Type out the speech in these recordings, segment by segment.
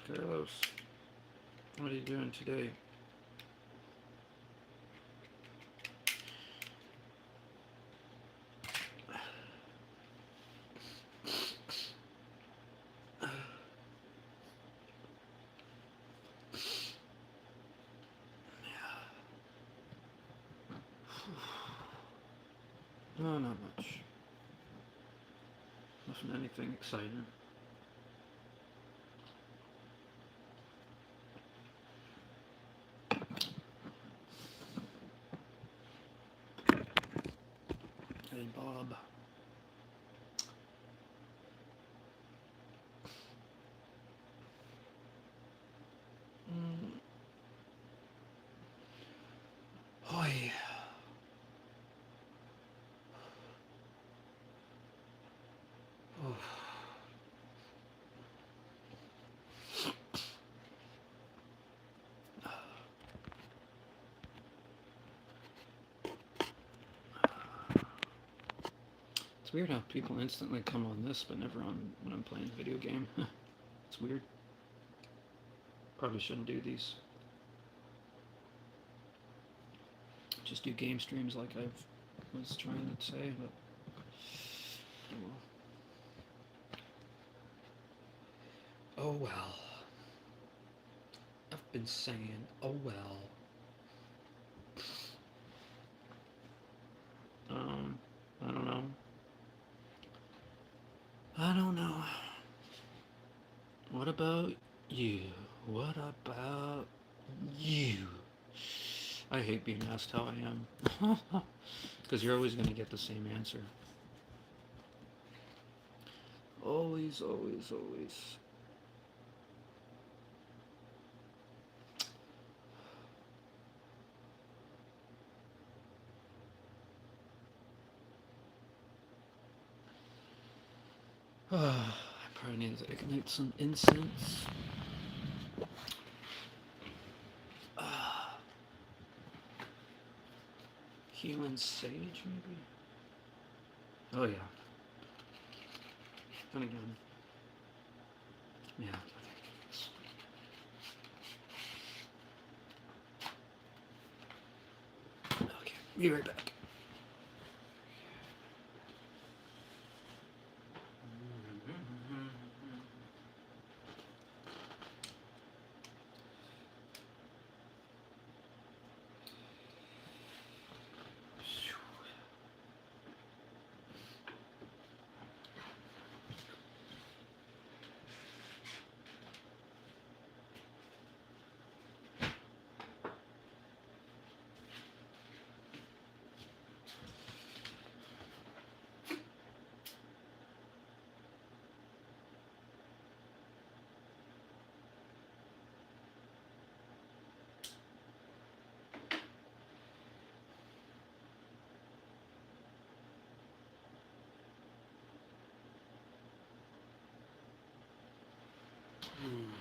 Carlos, what are you doing today? No, not much. Nothing, anything exciting. Hey, Bob. Mm. Oi. Oh. It's weird how people instantly come on this, but never on when I'm playing a video game. It's weird. Probably shouldn't do these. Just do game streams like I was trying to say, but oh well. I've been saying, oh well. I don't know. I don't know. What about you? What about you? I hate being asked how I am. Because you're always going to get the same answer. Always, always, always. I probably need to ignite some incense. Healing sage, maybe? Oh, yeah. And again. Yeah. Okay, be right back. Hmm.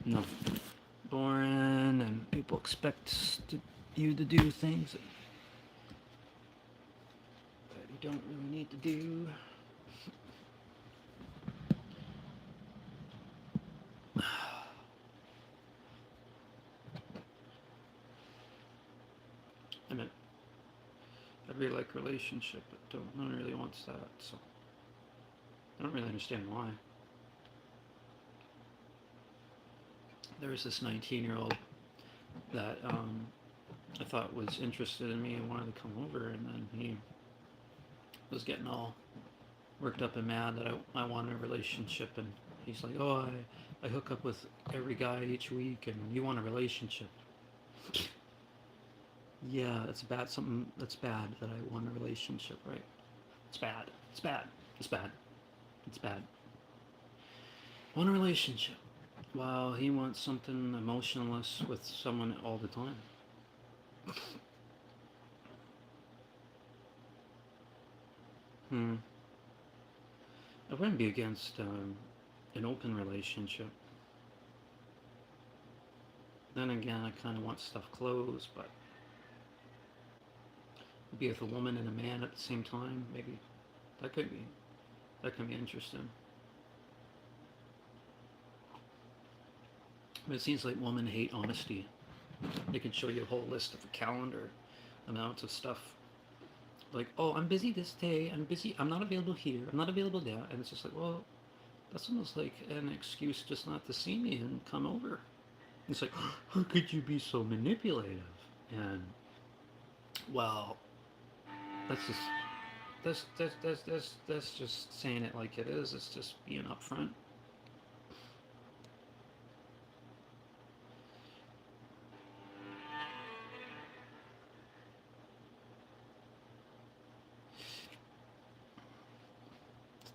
No, boring, and people expect you to do things that you don't really need to do. I mean, I really like relationship, but no one really wants that, so I don't really understand why. There was this 19-year-old that I thought was interested in me and wanted to come over, and then he was getting all worked up and mad that I wanted a relationship, and he's like, "Oh, I hook up with every guy each week, and you want a relationship." Yeah, it's bad. Something that's bad that I want a relationship, right? It's bad. It's bad. It's bad. It's bad. Want a relationship. While he wants something emotionless with someone all the time. Hmm. I wouldn't be against an open relationship. Then again, I kind of want stuff closed, but be with a woman and a man at the same time, maybe that could be that can be interesting. But it seems like women hate honesty. They can show you a whole list of a calendar, amounts of stuff. Like, oh, I'm busy this day. I'm busy. I'm not available here. I'm not available there. And it's just like, well, that's almost like an excuse just not to see me and come over. It's like, how could you be so manipulative? And well, that's just that's just saying it like it is. It's just being upfront.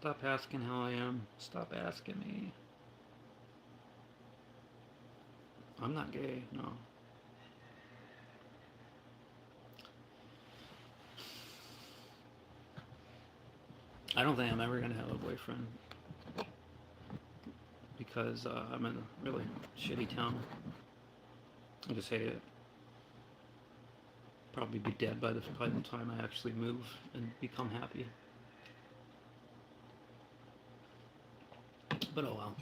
Stop asking how I am. Stop asking me. I'm not gay. No. I don't think I'm ever gonna have a boyfriend because I'm in a really shitty town. I just hate it. Probably be dead by the time I actually move and become happy. But oh well.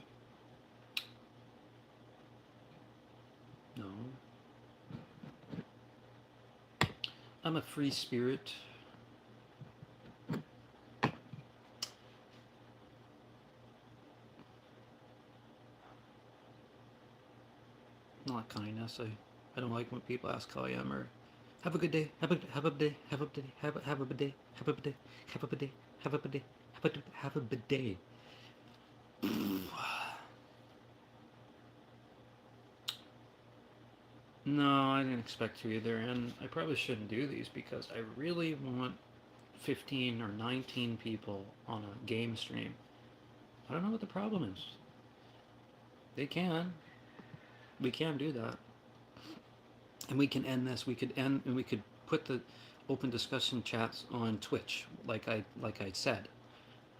No. I'm a free spirit. Not kindness. I don't like when people ask how I am or have a good day. Have a day. Have a day. Have a day. Have a day. Have a day. Have a day. Have a day. No, I didn't expect to either, and I probably shouldn't do these because I really want 15 or 19 people on a game stream. I don't know what the problem is. They can. We can do that. And we can end this. We could end and we could put the open discussion chats on Twitch, like I said.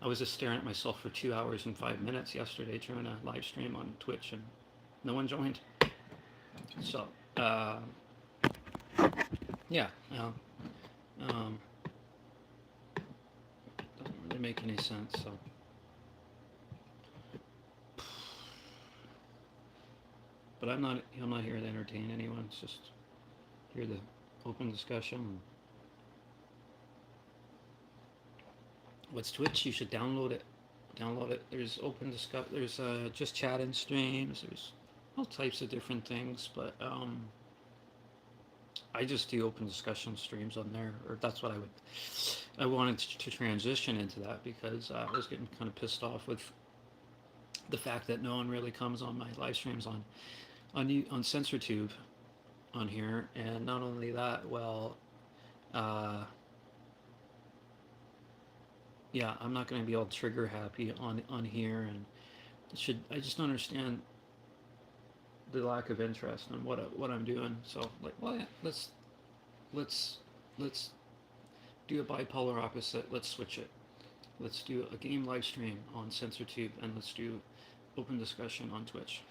I was just staring at myself for 2 hours and 5 minutes yesterday trying to live stream on Twitch, and no one joined. So, yeah, um, doesn't really make any sense. So, but I'm not here to entertain anyone. It's just here to open discussion. What's Twitch? You should download it. Download it. There's open discuss. There's just chatting streams. There's all types of different things, but I just do open discussion streams on there, or that's what I would. I wanted to transition into that because I was getting kind of pissed off with the fact that no one really comes on my live streams on CensorTube on here, and not only that, well, uh, yeah, I'm not going to be all trigger happy on here, and I just don't understand the lack of interest in what I'm doing. So like, well, yeah, let's let's do a bipolar opposite. Let's switch it. Let's do a game live stream on SensorTube, and let's do open discussion on Twitch.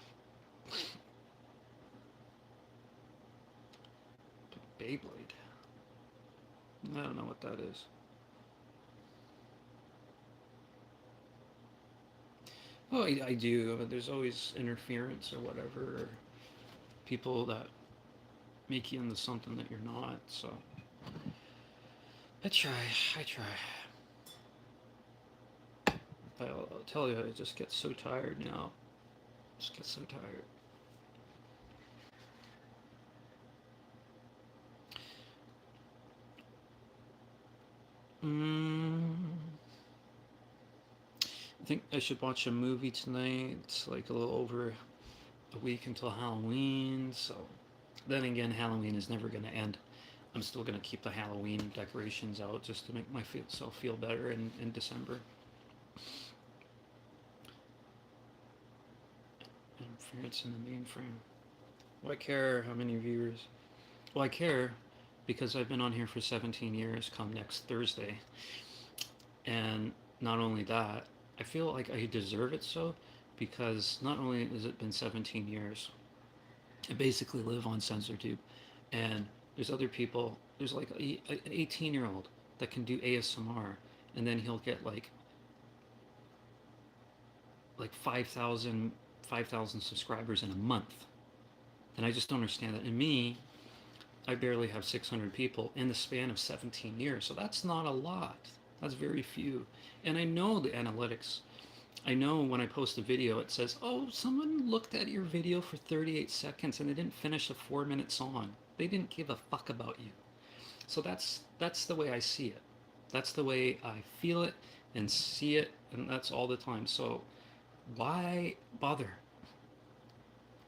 Beyblade. I don't know what that is. Oh, I do. But there's always interference or whatever, or people that make you into something that you're not. So I try. I try. I'll tell you, I just get so tired now. Just get so tired. Mm, I think I should watch a movie tonight. It's like a little over a week until Halloween, so then again, Halloween is never going to end. I'm still going to keep the Halloween decorations out just to make myself feel better in December. Interference in the mainframe. Well, I care how many viewers. Well, I care because I've been on here for 17 years come next Thursday. And not only that, I feel like I deserve it so because not only has it been 17 years, I basically live on SensorTube, and there's other people. There's like an 18-year-old that can do ASMR, and then he'll get like 5,000 subscribers in a month, and I just don't understand that. And me, I barely have 600 people in the span of 17 years, so that's not a lot. That's very few. And I know the analytics. I know when I post a video, it says, oh, someone looked at your video for 38 seconds and they didn't finish a 4-minute song. They didn't give a fuck about you. So that's the way I see it. That's the way I feel it and see it, and that's all the time. So why bother?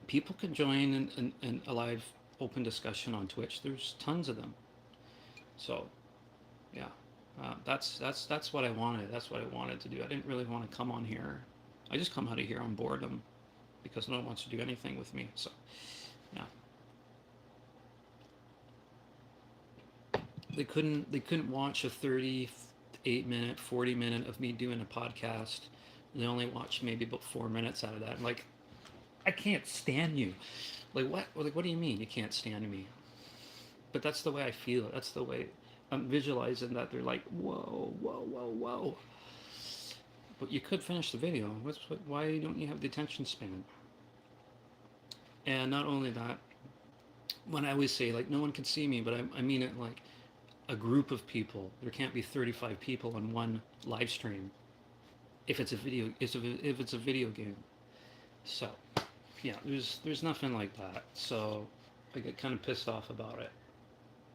People can join in a live open discussion on Twitch. There's tons of them. So yeah, that's what I wanted. That's what I wanted to do. I didn't really want to come on here. I just come out of here on boredom because no one wants to do anything with me. So yeah, they couldn't watch a 38-minute, 40-minute of me doing a podcast. They only watched maybe about 4 minutes out of that. I'm like, I can't stand you. Like what? Like what do you mean you can't stand me? But that's the way I feel. That's the way I'm visualizing that. They're like, whoa, whoa, whoa, whoa. But you could finish the video. Why don't you have the attention span? And not only that, when I always say like no one can see me, but I mean it like a group of people. There can't be 35 people on one live stream if it's a video. If it's a video game. So yeah, there's nothing like that. So I get kind of pissed off about it.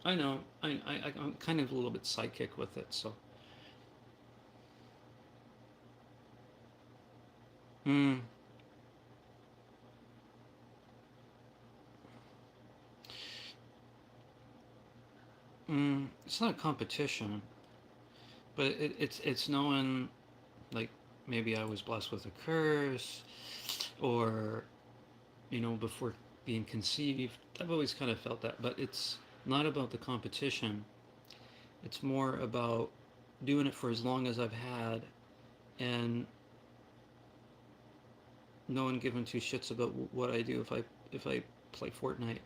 I know. I'm kind of a little bit psychic with it. So. Mm, it's not a competition, but it's knowing, like maybe I was blessed with a curse, or before being conceived. I've always kind of felt that, but it's not about the competition. It's more about doing it for as long as I've had, and no one giving two shits about what I do if I play Fortnite,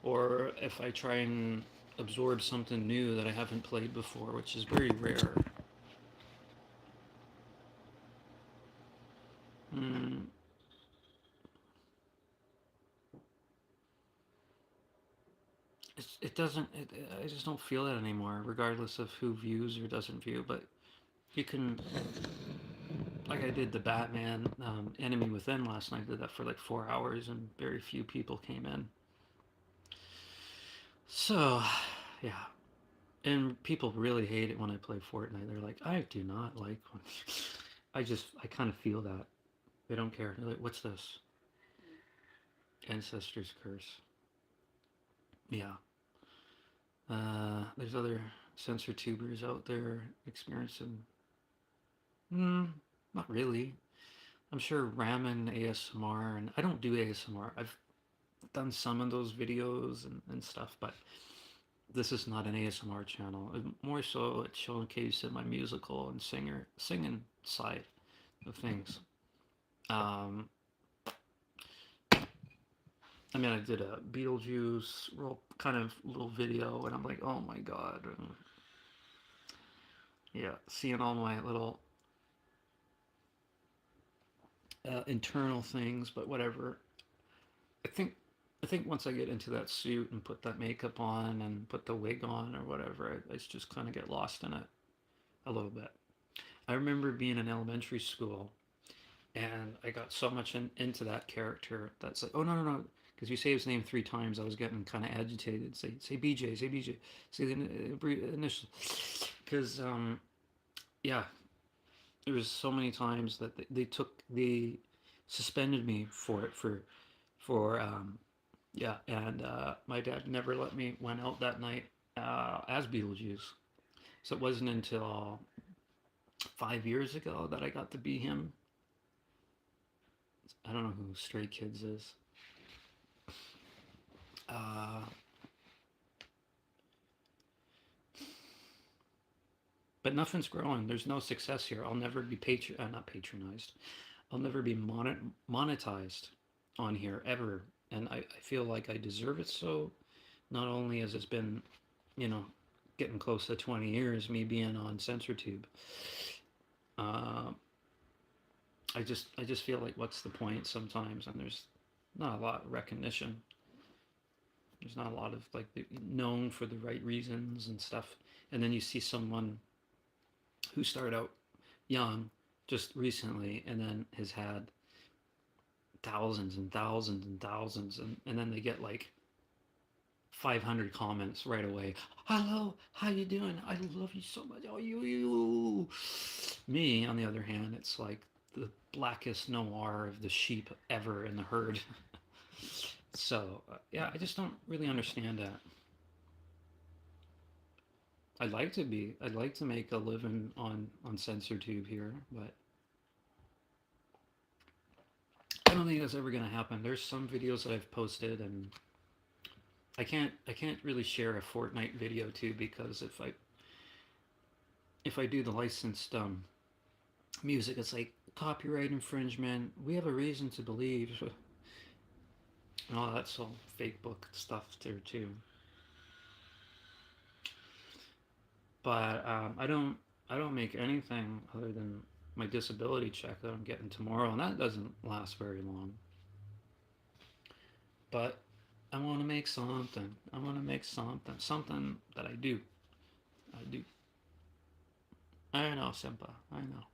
or if I try and absorb something new that I haven't played before, which is very rare. Mm, it doesn't. I just don't feel that anymore, regardless of who views or doesn't view. But you can, like I did the Batman Enemy Within last night. I did that for like 4 hours, and very few people came in. So, yeah, and people really hate it when I play Fortnite. They're like, I do not like when I kind of feel that. They don't care. They're like, what's this? Ancestor's Curse. Yeah. There's other sensor tubers out there experiencing. Not really. I'm sure Ramen ASMR, and I don't do ASMR. done some of those videos and stuff, but this is not an ASMR channel. More so, it's showcasing my musical and singing side of things. Um, I mean, I did a Beetlejuice real kind of little video, and I'm like, oh my god, yeah, seeing all my little internal things, but whatever. I think I think once I get into that suit and put that makeup on and put the wig on or whatever, I just kind of get lost in it a little bit. I remember being in elementary school and I got so much into that character that's like, oh no no no, because you say his name 3 times, I was getting kind of agitated. Say BJ, say BJ, say the initial, because yeah, there was so many times that they suspended me for it for yeah, and my dad never let me went out that night as Beetlejuice. So it wasn't until 5 years ago that I got to be him. I don't know who Stray Kids is. Uh, but nothing's growing. There's no success here. I'll never be not patronized. I'll never be monetized on here ever. And I feel like I deserve it so. Not only has it been, you know, getting close to 20 years, me being on CensorTube, uh, I just feel like what's the point sometimes, and there's not a lot of recognition. There's not a lot of like known for the right reasons and stuff. And then you see someone who started out young just recently and then has had thousands and thousands and thousands and then they get like 500 comments right away. Hello, how you doing? I love you so much. Oh, you. Me, on the other hand, it's like the blackest noir of the sheep ever in the herd. So, yeah, I just don't really understand that. I'd like to be. I'd like to make a living on CensorTube here, but I don't think that's ever going to happen. There's some videos that I've posted, and I can't really share a Fortnite video too because if I do the licensed music, it's like copyright infringement. We have a reason to believe, and all that's all fake book stuff there too. But I don't make anything other than my disability check that I'm getting tomorrow, and that doesn't last very long. But I want to make something. I want to make something that I do. I do. I know, Simpa. I know.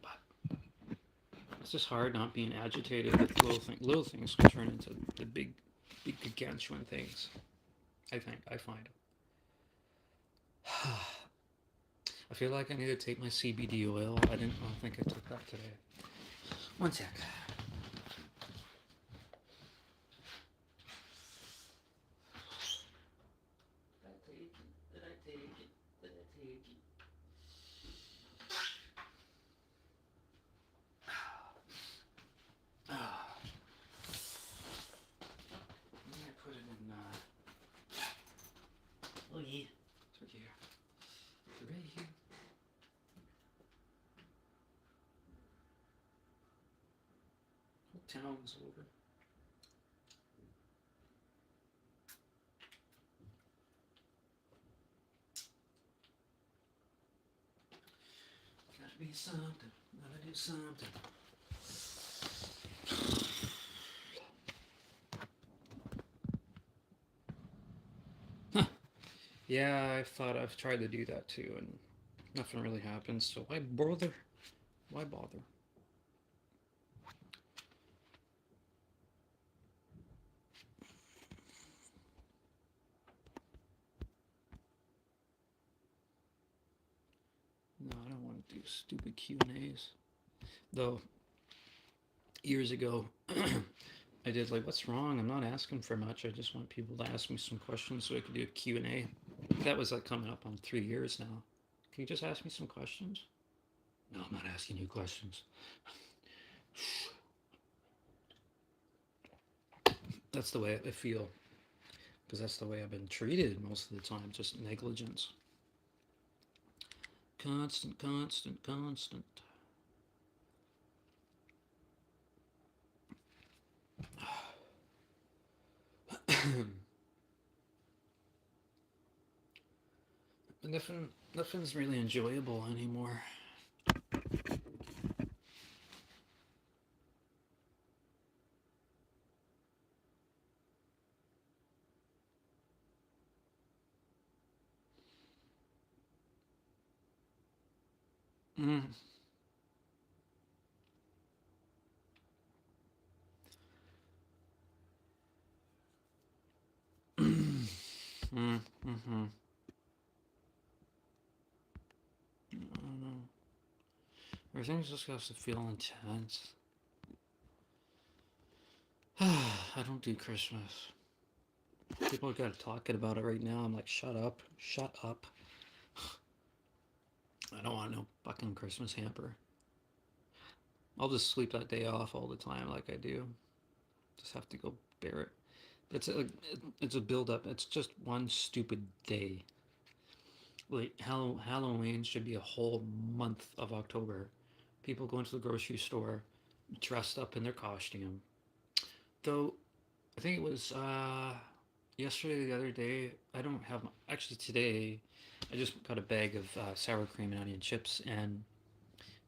But it's just hard not being agitated with little things can turn into the big gargantuan things. I think I find. I feel like I need to take my CBD oil. I don't think I took that today. One sec. Oh yeah. It's right here. Right here. Whole town's over. Gotta be something. Gotta do something. Huh. Yeah, I've tried to do that too, and nothing really happens. So why bother? Why bother? No, I don't want to do stupid Q&As. Though years ago, I did like, what's wrong? I'm not asking for much. I just want people to ask me some questions so I could do a Q&A. That was like coming up on 3 years now. Can you just ask me some questions? No, I'm not asking you questions. That's the way I feel, because that's the way I've been treated most of the time, just negligence. Constant, constant, constant. Nothing's really enjoyable anymore. Mm. Mm. Mm-hmm. I don't know. Everything just has to feel intense. I don't do Christmas. People are gotta talking about it right now. I'm like, shut up, shut up. I don't want no fucking Christmas hamper. I'll just sleep that day off all the time, like I do. Just have to go bear it. It's a build up. It's just one stupid day. Like Halloween should be a whole month of October. People going to the grocery store, dressed up in their costume. Though I think it was yesterday, the other day. I don't have actually today. I just got a bag of sour cream and onion chips and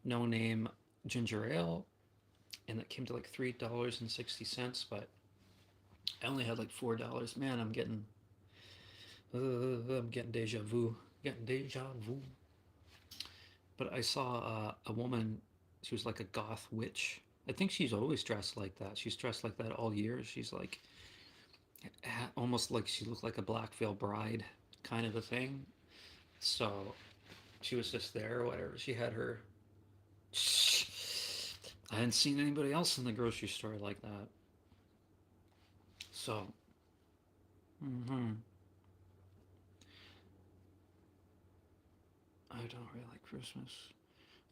no name ginger ale, and that came to like $3.60. But I only had like $4. Man, I'm getting deja vu. Getting deja vu. But I saw a woman. She was like a goth witch. I think she's always dressed like that. She's dressed like that all year. She's like almost like she looked like a black veil bride kind of a thing. So she was just there or whatever. She had her. I hadn't seen anybody else in the grocery store like that. So, mm-hmm. I don't really like Christmas.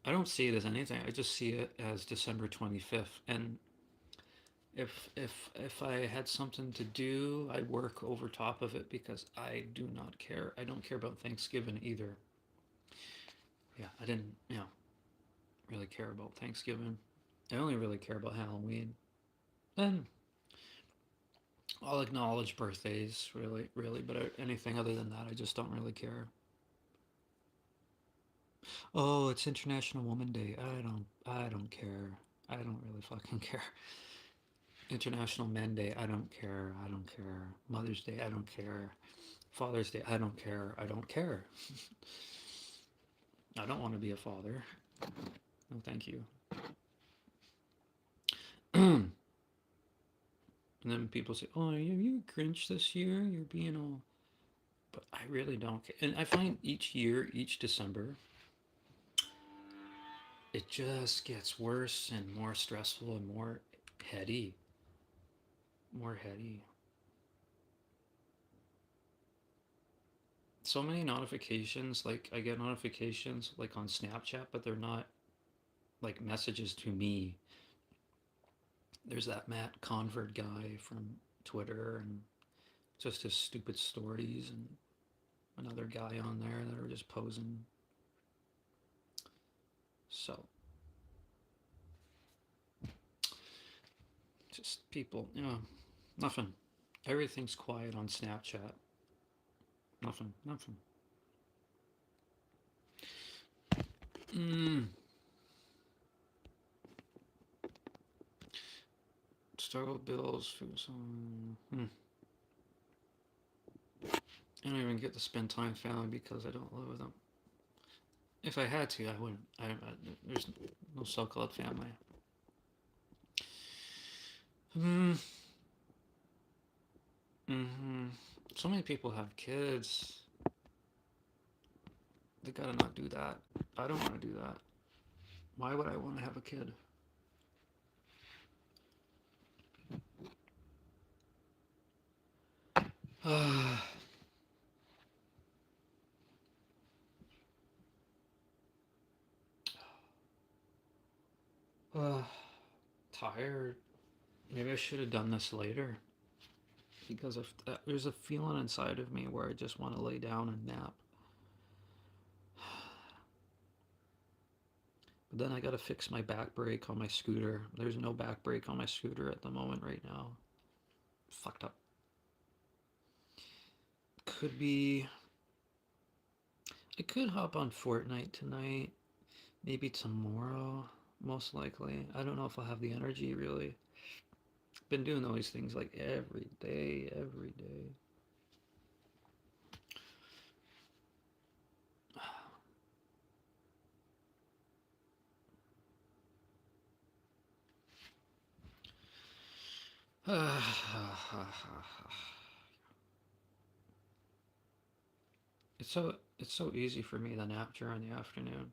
I don't see it as anything. I just see it as December 25th. And if I had something to do, I'd work over top of it because I do not care. I don't care about Thanksgiving either. Yeah, I didn't, really care about Thanksgiving. I only really care about Halloween. And I'll acknowledge birthdays, really, really, but anything other than that, I just don't really care. Oh, it's International Woman Day. I don't care. I don't really fucking care. International Men Day. I don't care. I don't care. Mother's Day. I don't care. Father's Day. I don't care. I don't care. I don't want to be a father. No, thank you. And then people say, "Oh, are you a Grinch this year? You're being all," but I really don't care. And I find each year, each December, it just gets worse and more stressful and heady, more heady. So many notifications. Like I get notifications like on Snapchat, but they're not like messages to me. There's that Matt Convert guy from Twitter and just his stupid stories and another guy on there that are just posing. So just people, nothing. Everything's quiet on Snapchat. Nothing, nothing. Mm. Struggle bills, food, I don't even get to spend time with family because I don't live with them. If I had to, I wouldn't. There's no so-called family. Mm. Mm-hmm. So many people have kids. They gotta not do that. I don't want to do that. Why would I want to have a kid? Tired. Maybe I should have done this later. because if there's a feeling inside of me where I just want to lay down and nap. But then I gotta fix my back brake on my scooter. There's no back brake on my scooter at the moment right now. Fucked up. Could be. I could hop on Fortnite tonight. Maybe tomorrow. Most likely. I don't know if I'll have the energy really. Been doing all these things like every day, every day. it's so easy for me to nap during the afternoon.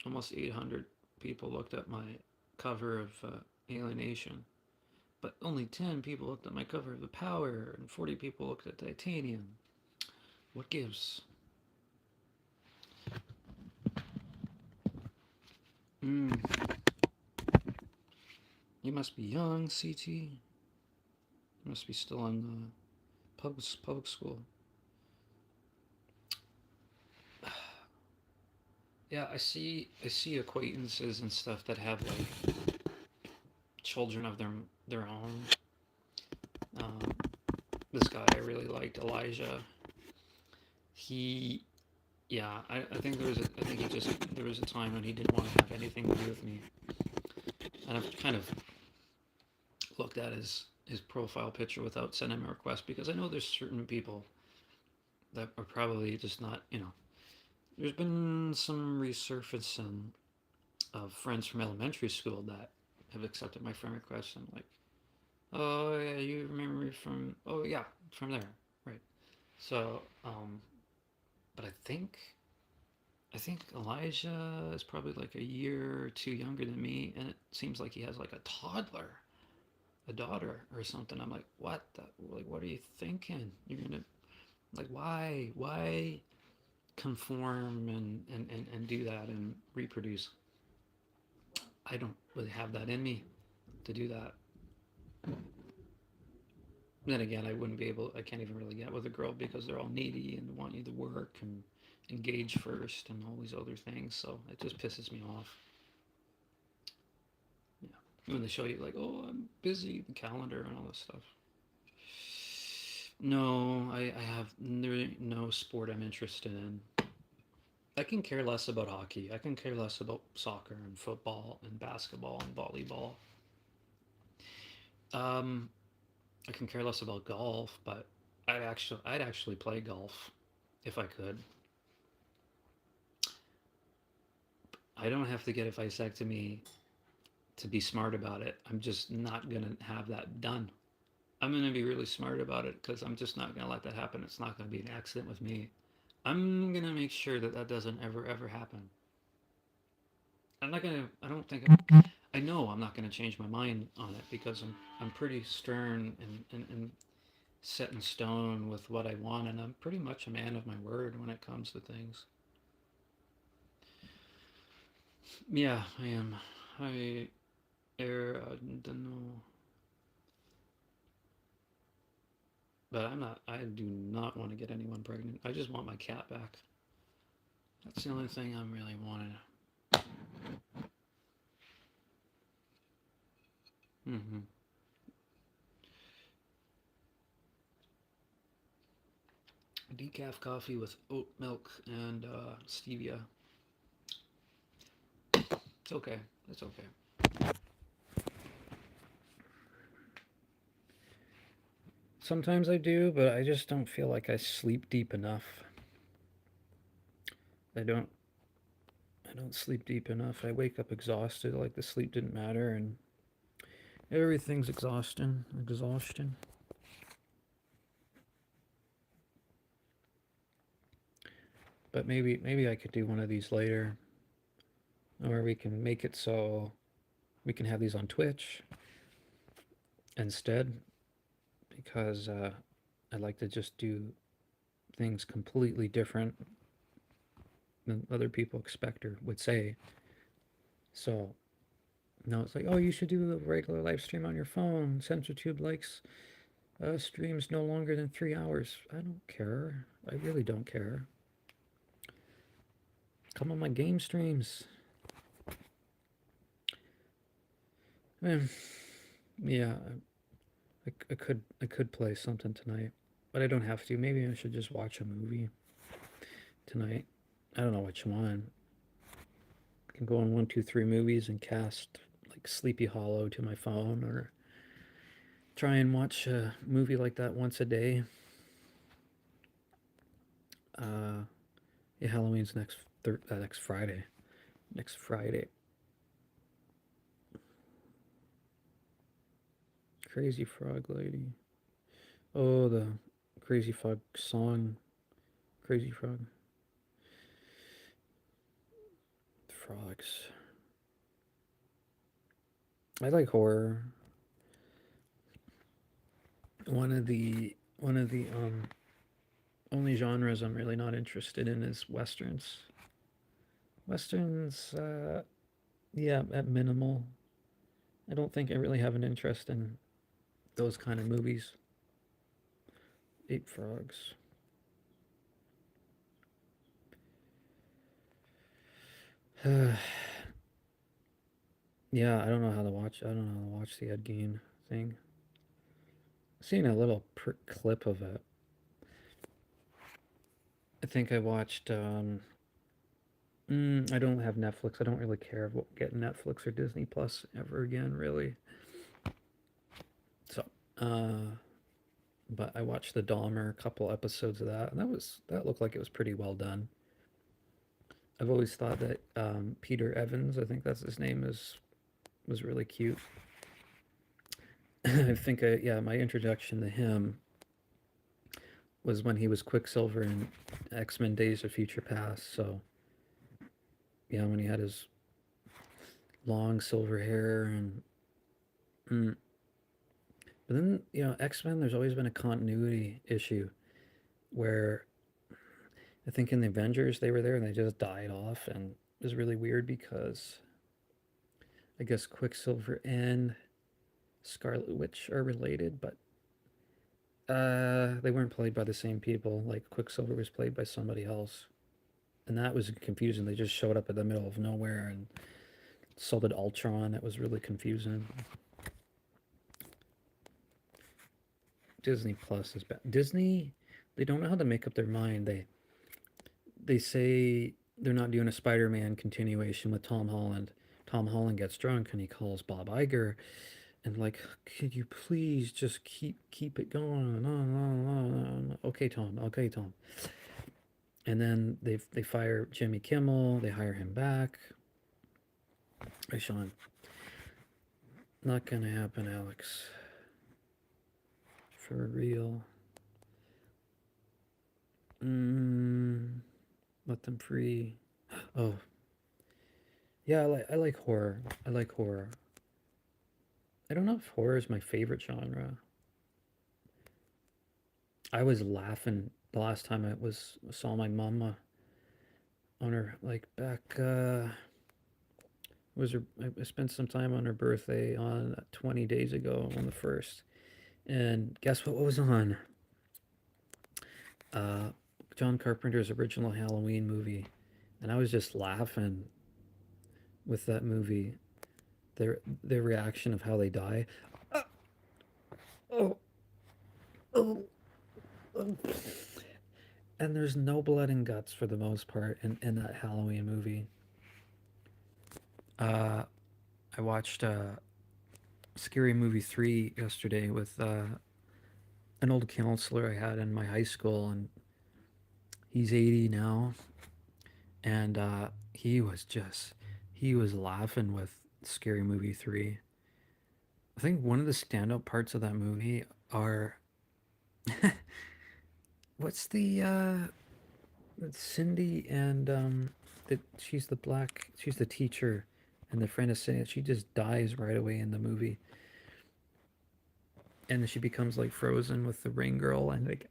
Almost 800 people looked at my cover of Alienation, but only 10 people looked at my cover of The Power, and 40 people looked at Titanium. What gives? Mm, you must be young, CT. You must be still in public school. Yeah, I see acquaintances and stuff that have like children of their own. Um, this guy I really liked, Elijah. He, yeah, I think I think he just there was a time when he didn't want to have anything to do with me, and I've kind of looked at his profile picture without sending him a request because I know there's certain people that are probably just not, There's been some resurfacing of friends from elementary school that have accepted my friend request. And like, oh yeah, you remember me from? Oh yeah, from there, right? So, but I think Elijah is probably like a year or two younger than me, and it seems like he has like a toddler, a daughter or something. I'm like, what? Like, what are you thinking? You're gonna like, why conform and do that and reproduce? I don't really have that in me to do that. Then again, I can't even really get with a girl because they're all needy and want you to work and engage first and all these other things. So it just pisses me off. Yeah. When they show you, like, oh, I'm busy, the calendar and all this stuff. No, I have no sport I'm interested in. I can care less about hockey. I can care less about soccer and football and basketball and volleyball. Um, I can care less about golf, but I'd actually play golf if I could. I don't have to get a vasectomy to be smart about it. I'm just not gonna have that done. I'm gonna be really smart about it because I'm just not gonna let that happen. It's not gonna be an accident with me. I'm gonna make sure that that doesn't ever happen. I'm not gonna. I don't think. I know I'm not gonna change my mind on it because I'm pretty stern and set in stone with what I want, and I'm pretty much a man of my word when it comes to things. Yeah, I am. I don't know, but I'm not. I do not want to get anyone pregnant. I just want my cat back. That's the only thing I'm really wanting. Mm-hmm. Decaf coffee with oat milk and stevia. It's okay. It's okay. Sometimes I do, but I just don't feel like I sleep deep enough. I don't. I don't sleep deep enough. I wake up exhausted, like the sleep didn't matter, and everything's exhausting. Exhaustion. But maybe I could do one of these later, or we can make it so we can have these on Twitch instead, because I like to just do things completely different than other people expect or would say. So No, it's like, oh, you should do a regular live stream on your phone. CensorTube likes streams no longer than 3 hours. I don't care. I really don't care. Come on my game streams. Man, yeah, I could play something tonight, but I don't have to. Maybe I should just watch a movie tonight. I don't know which one. I can go on 1, 2, 3 movies and cast like Sleepy Hollow to my phone, or try and watch a movie like that once a day. Uh, yeah, Halloween's next Friday. Next Friday. Crazy Frog Lady. Oh, the Crazy Frog song. Crazy Frog. Frogs. I like horror. One of the only genres I'm really not interested in is westerns. Westerns, yeah, at minimal. I don't think I really have an interest in those kind of movies. Eight Frogs. Yeah, I don't know how to watch. I don't know how to watch the Ed Gein thing. I've seen a little clip of it. I think I watched. I don't have Netflix. I don't really care about getting Netflix or Disney Plus ever again, really. So, but I watched the Dahmer, a couple episodes of that, and that looked like it was pretty well done. I've always thought that Peter Evans, I think that's his name, is was really cute. I think yeah, my introduction to him was when he was Quicksilver in X Men: Days of Future Past. So yeah, when he had his long silver hair and mm. But then X Men. There's always been a continuity issue where I think in the Avengers they were there and they just died off, and it was really weird because I guess Quicksilver and Scarlet Witch are related, but they weren't played by the same people. Like Quicksilver was played by somebody else, and that was confusing. They just showed up in the middle of nowhere, and so did Ultron. It was really confusing. Disney Plus is bad. Disney, they don't know how to make up their mind. They say they're not doing a Spider-Man continuation with Tom Holland. Tom Holland gets drunk and he calls Bob Iger and like, could you please just keep it going? No. Okay, Tom. Okay, Tom. And then they fire Jimmy Kimmel. They hire him back. Hey, Sean. Not gonna happen, Alex. For real. Let them free. Oh, yeah. I like horror. I like horror. I don't know if horror is my favorite genre. I was laughing the last time I was saw my mama on her like back. Was her? I spent some time on her birthday on 20 days ago on the first, and guess what was on? Uh, John Carpenter's original Halloween movie, and I was just laughing with that movie. Their reaction of how they die. Oh, oh, oh. And there's no blood and guts for the most part in that Halloween movie. Uh, I watched Scary Movie 3 yesterday with an old counselor I had in my high school, and he's 80 now, and he was laughing with Scary Movie 3. I think one of the standout parts of that movie are what's the Cindy and she's the teacher, and the friend is saying that she just dies right away in the movie, and then she becomes like frozen with the ring girl, and like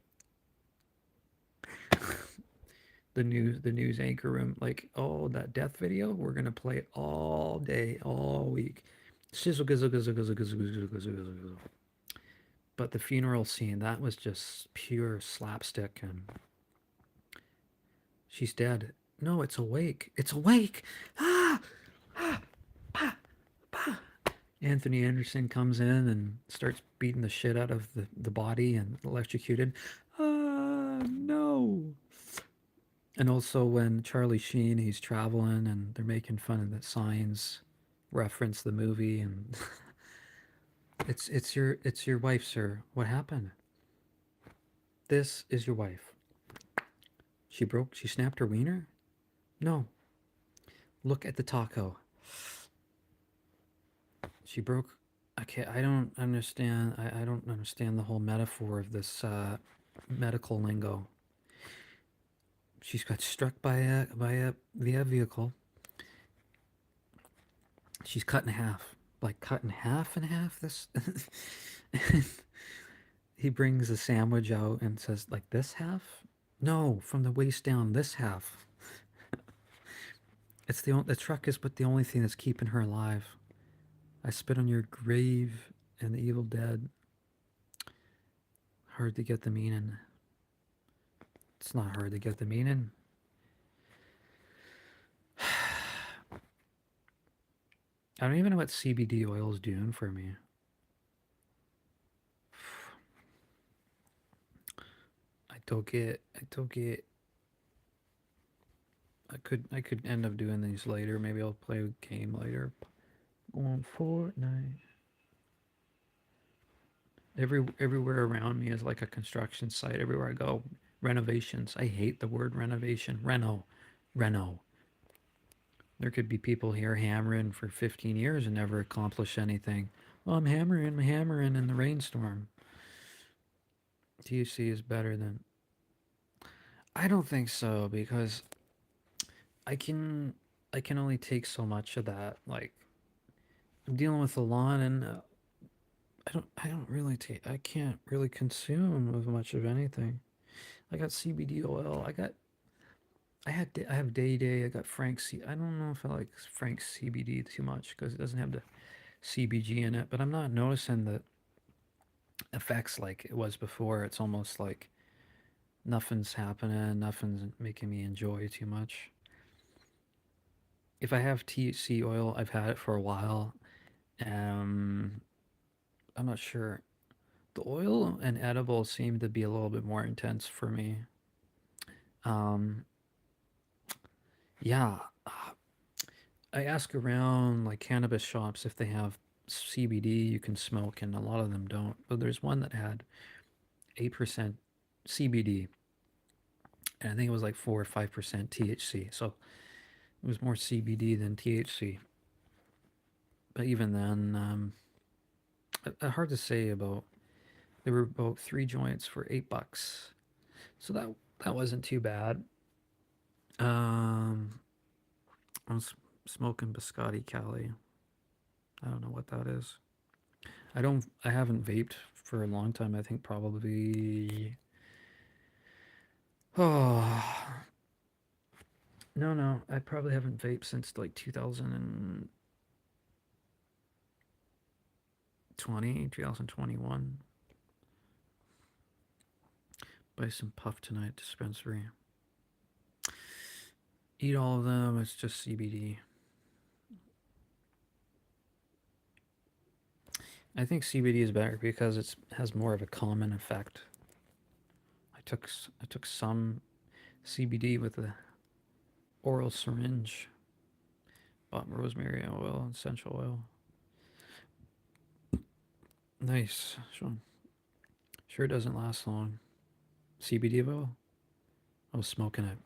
the news anchor room like, oh, that death video, we're gonna play it all day all week. Sizzle, gizzle, gizzle, gizzle, gizzle, gizzle, gizzle, gizzle, gizzle. But the funeral scene, that was just pure slapstick, and she's dead. No, it's awake. It's awake. Ah! Anthony Anderson comes in and starts beating the shit out of the body and electrocuted. No. And also when Charlie Sheen, he's traveling and they're making fun of the signs, reference the movie, and it's your wife, sir. What happened? This is your wife. She snapped her wiener? No. Look at the taco. She broke. Okay, I don't understand. I don't understand the whole metaphor of this medical lingo. She's got struck by a vehicle. She's cut in half, like cut in half and half. This. He brings a sandwich out and says, like this half. No, from the waist down, this half. It's the truck is but the only thing that's keeping her alive. I spit on your grave and the evil dead. Hard to get the meaning. It's not hard to get the meaning. I don't even know what CBD oil is doing for me. I don't get. I could end up doing these later. Maybe I'll play a game later. On Fortnite. Everywhere around me is like a construction site. Everywhere I go, renovations. I hate the word renovation. Reno. There could be people here hammering for 15 years and never accomplish anything. Well, I'm hammering in the rainstorm. THC is better than. I don't think so because I can only take so much of that. Like I'm dealing with the lawn, and I don't really take. I can't really consume with much of anything. I got CBD oil. I have Day. I got Frank C. I don't know if I like Frank CBD too much because it doesn't have the CBG in it. But I'm not noticing the effects like it was before. It's almost like nothing's happening. Nothing's making me enjoy too much. If I have THC oil, I've had it for a while. Um, I'm not sure. The oil and edible seem to be a little bit more intense for me. Um, yeah, I ask around like cannabis shops if they have CBD you can smoke, and a lot of them don't. But there's one that had 8% CBD, and I think it was like 4 or 5% THC. So it was more CBD than THC. But even then, hard to say about. There were about 3 joints for $8, so that wasn't too bad. Um, I'm smoking Biscotti Cali. I don't know what that is. I haven't vaped for a long time. I think probably. Oh no, I probably haven't vaped since like 2020, 2021. Buy some puff tonight dispensary. Eat all of them. It's just CBD. I think CBD is better because it has more of a common effect. I took some CBD with a oral syringe. Bought rosemary oil, essential oil. Nice. Sure doesn't last long. CBD oil? I was smoking it.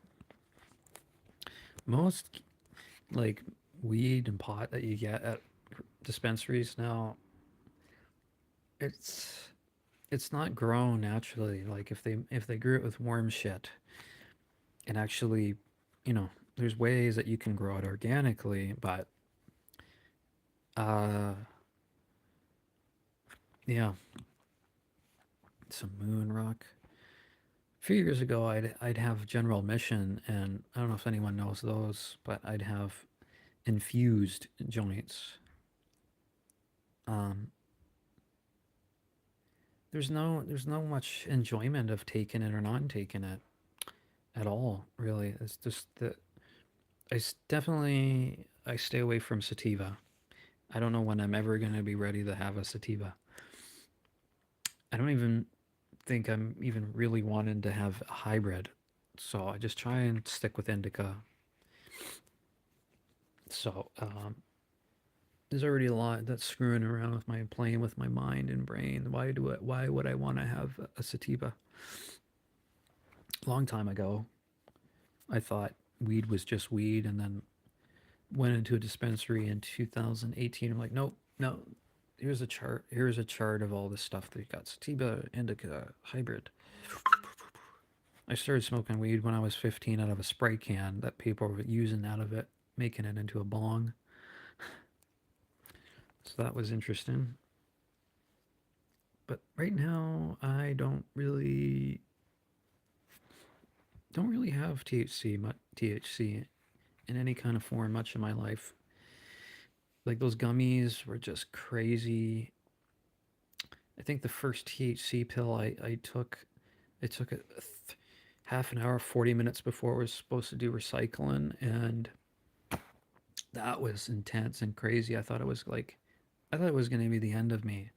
Most like weed and pot that you get at dispensaries now, it's it's not grown naturally. Like if they grew it with worm shit and actually, there's ways that you can grow it organically, but uh yeah, some moon rock. A few years ago, I'd have General Mission, and I don't know if anyone knows those, but I'd have infused joints. Um, there's no much enjoyment of taking it or not taking it at all. Really, it's just that definitely I stay away from sativa. I don't know when I'm ever gonna be ready to have a sativa. I don't even think I'm even really wanting to have a hybrid. So I just try and stick with indica. So there's already a lot that's screwing around with my playing with my mind and brain. Why would I want to have a sativa? A long time ago, I thought weed was just weed, and then went into a dispensary in 2018. I'm like, nope, no. Here's a chart. Here's a chart of all this stuff that you got: sativa, indica, hybrid. I started smoking weed when I was 15 out of a spray can that people were using out of it, making it into a bong. So that was interesting. But right now, I don't really have THC in any kind of form much in my life. Like those gummies were just crazy. I think the first THC pill I took it half an hour, 40 minutes before I was supposed to do recycling, and that was intense and crazy. I thought it was going to be the end of me.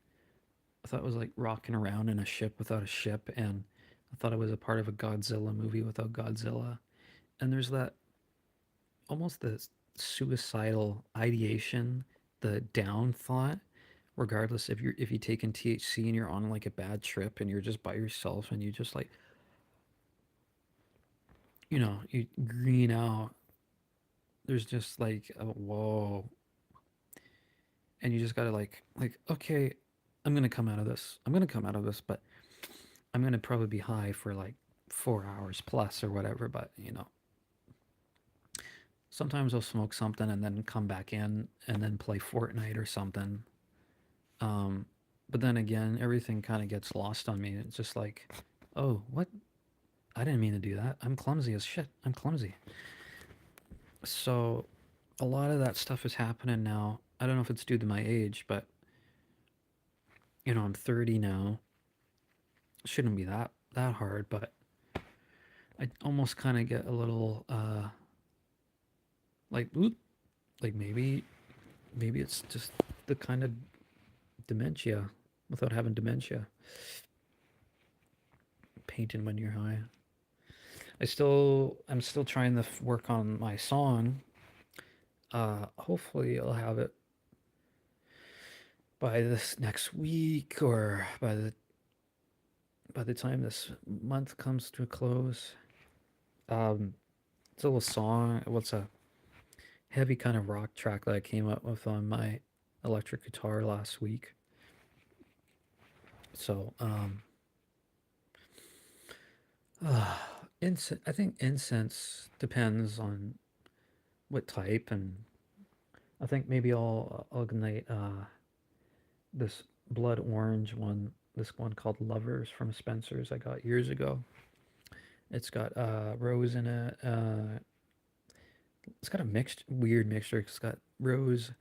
I thought it was like rocking around in a ship without a ship, and I thought I was a part of a Godzilla movie without Godzilla. And there's that almost the suicidal ideation, the down thought, regardless if you take in THC and you're on like a bad trip and you're just by yourself and you just like you green out. There's just like a whoa, and you just gotta like okay, I'm gonna come out of this. I'm gonna come out of this, but I'm gonna probably be high for like 4 hours plus or whatever. But sometimes I'll smoke something and then come back in and then play Fortnite or something. Um, but then again, everything kind of gets lost on me. It's just like, oh, what? I didn't mean to do that. I'm clumsy as shit. I'm clumsy. So a lot of that stuff is happening now. I don't know if it's due to my age, but I'm 30 now. It shouldn't be that hard, but I almost kind of get a little like oop, like maybe it's just the kind of dementia without having dementia. Painting when you're high. I'm still trying to work on my song. Hopefully I'll have it by this next week or by the time this month comes to a close. Um, it's a little song. What's a heavy kind of rock track that I came up with on my electric guitar last week. So, I think incense depends on what type, and I think maybe I'll ignite this blood orange one. This one called Lovers from Spencer's I got years ago. It's got rose in it. It's got a mixed weird mixture. It's got rose,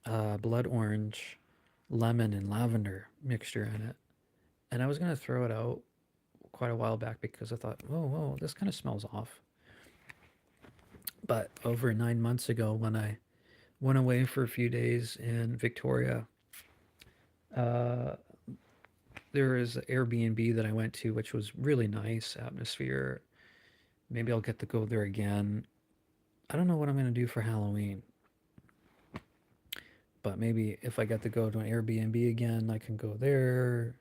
blood orange, lemon, and lavender mixture in it. And I was gonna throw it out quite a while back because I thought, whoa, this kind of smells off. But over 9 months ago, when I went away for a few days in Victoria, uh, there is an Airbnb that I went to, which was really nice atmosphere. Maybe I'll get to go there again. I don't know what I'm gonna do for Halloween, but maybe if I get to go to an Airbnb again, I can go there.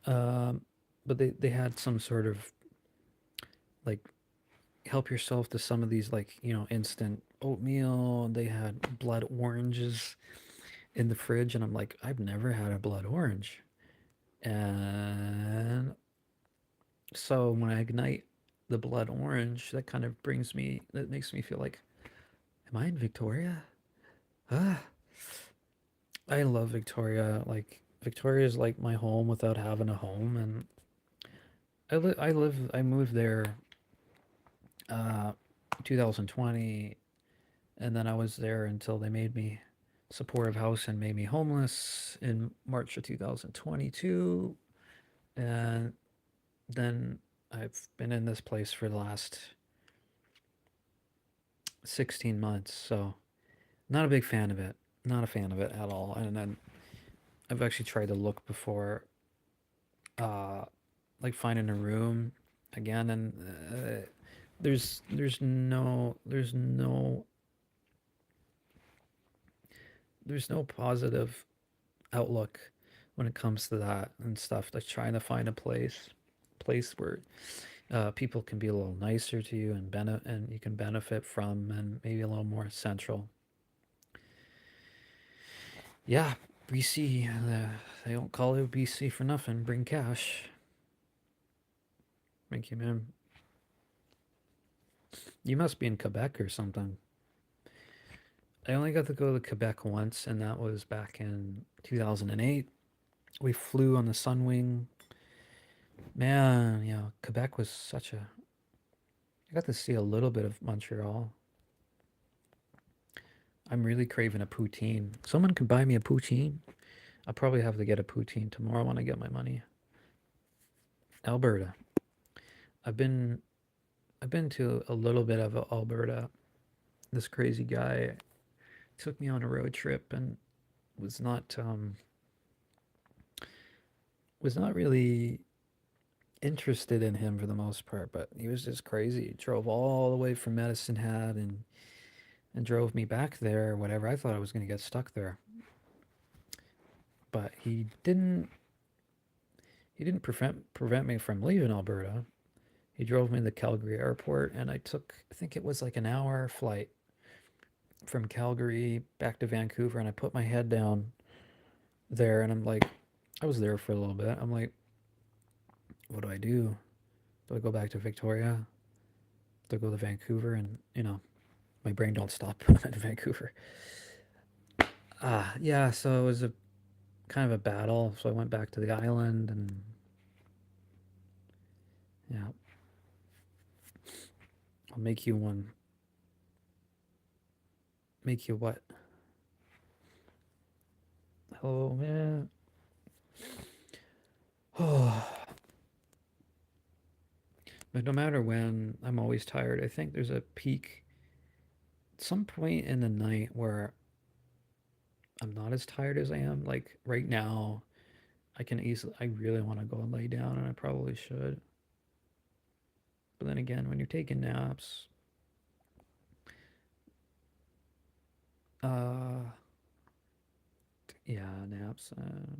Um, but they had some sort of like help yourself to some of these like instant oatmeal. They had blood oranges in the fridge, and I'm like, I've never had a blood orange. And so when I ignite the blood orange, that makes me feel like, am I in Victoria? Ah, I love Victoria. Like Victoria is like my home without having a home, and I moved there, uh, 2020, and then I was there until they made me supportive house and made me homeless in March of 2022. And then I've been in this place for the last 16 months. So, not a big fan of it. Not a fan of it at all. And then I've actually tried to look before, uh, like finding a room again. And there's no positive outlook when it comes to that and stuff. Like trying to find a place where people can be a little nicer to you and you can benefit from, and maybe a little more central. Yeah, BC. They don't call it BC for nothing. Bring cash. Thank you, man. You must be in Quebec or something. I only got to go to Quebec once, and that was back in 2008. We flew on the Sunwing. Man, Quebec was such a. I got to see a little bit of Montreal. I'm really craving a poutine. Someone can buy me a poutine. I'll probably have to get a poutine tomorrow when I get my money. Alberta. I've been I've been to a little bit of Alberta. This crazy guy took me on a road trip and was not um, was not really interested in him for the most part, but he was just crazy. He drove all the way from Medicine Hat and drove me back there or whatever. I thought I was going to get stuck there. But he didn't prevent me from leaving Alberta. He drove me to the Calgary airport, and I think it was like an hour flight from Calgary back to Vancouver, and I put my head down there, and I'm like, I was there for a little bit. I'm like, what do I do? Do I go back to Victoria? Do I go to Vancouver? And my brain don't stop when I'm in Vancouver. Yeah. So it was a kind of a battle. So I went back to the island, and yeah, I'll make you one. Make you what? Oh man. Oh, but no matter when, I'm always tired. I think there's a peak, some point in the night where I'm not as tired as I am. Like right now, I really want to go and lay down, and I probably should. But then again, when you're taking naps, uh, yeah, naps. I don't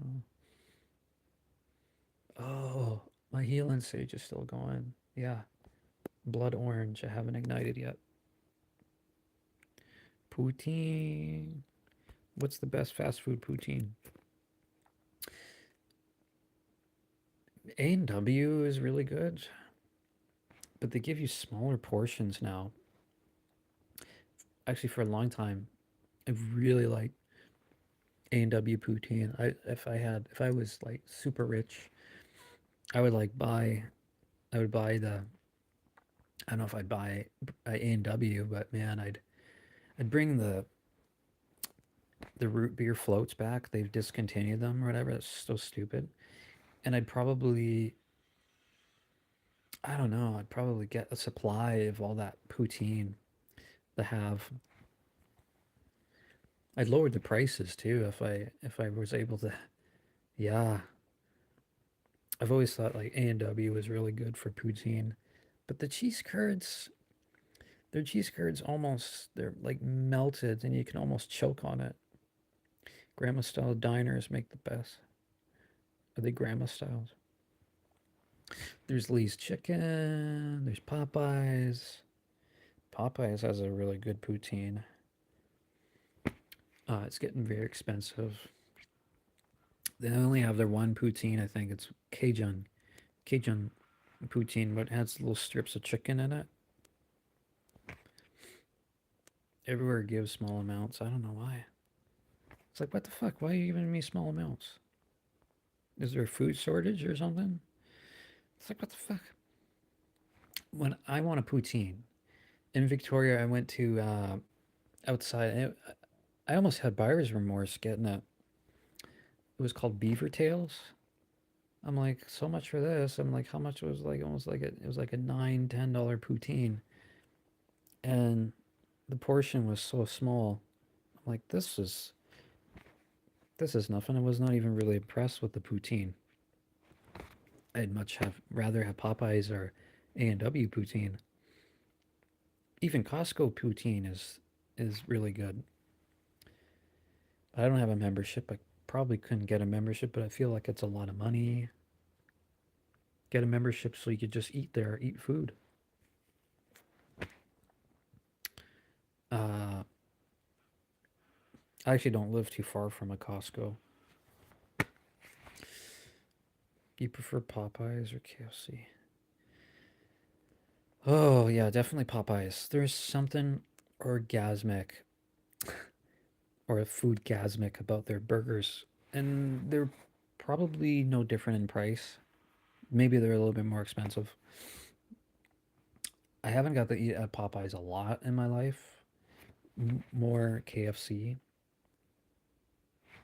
know. Oh, my healing sage is still going. Yeah, blood orange. I haven't ignited yet. Poutine. What's the best fast food poutine? A&W is really good, but they give you smaller portions now. Actually, for a long time, I really liked A&W poutine. If I was like super rich, I would like buy I would buy the I don't know if I'd buy A&W, but man, I'd bring the root beer floats back. They've discontinued them or whatever. That's so stupid. And I don't know, I'd probably get a supply of all that poutine to have. I'd lower the prices too if I was able to. Yeah, I've always thought like A&W was really good for poutine, but their cheese curds they're like melted and you can almost choke on it. Grandma style diners make the best. Are they grandma styles? There's Lee's Chicken. There's Popeyes. Popeyes has a really good poutine. It's getting very expensive. They only have their one poutine. I think it's Cajun poutine, but it has little strips of chicken in it. Everywhere gives small amounts. I don't know why. It's like, what the fuck? Why are you giving me small amounts? Is there a food shortage or something? It's like, what the fuck? When I want a poutine in Victoria, I went to outside. I almost had buyer's remorse getting it. It was called Beaver Tails. I'm like, so much for this. I'm like, how much was like almost like it was like a $9, $10 poutine. And the portion was so small. I'm like, this is nothing. I was not even really impressed with the poutine. I'd much have rather have Popeyes or A&W poutine. Even Costco poutine is really good. I don't have a membership. I probably couldn't get a membership, but I feel like it's a lot of money. Get a membership so you could just eat there, eat food. Uh, I actually don't live too far from a Costco. Do you prefer Popeyes or KFC? Oh yeah, definitely Popeyes. There's something orgasmic or foodgasmic about their burgers, and they're probably no different in price. Maybe they're a little bit more expensive. I haven't got to eat at Popeyes a lot in my life. More KFC,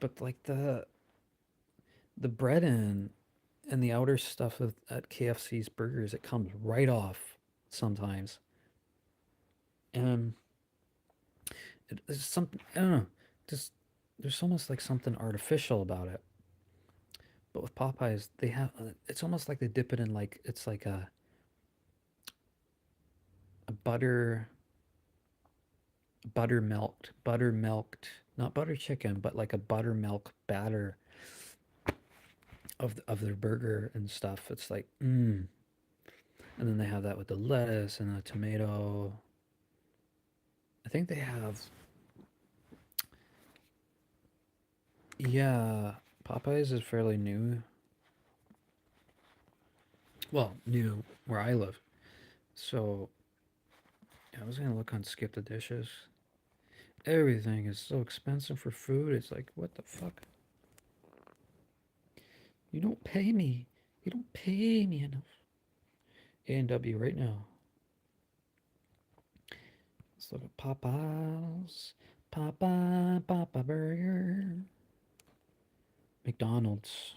but like the bread and the outer stuff at KFC's burgers, it comes right off sometimes, and it's something I don't know. Just there's almost like something artificial about it. But with Popeyes, they have it's almost like they dip it in like it's like a buttermilked, not butter chicken, but like a buttermilk batter of their burger and stuff. It's like and then they have that with the lettuce and the tomato. I think they have yeah. Popeyes is fairly new. Well, new where I live. So yeah, I was gonna look on Skip the Dishes. Everything is so expensive for food. It's like, what the fuck? You don't pay me. You don't pay me enough. A&W right now. Let's look at Popeyes. Popeye Burger. McDonald's.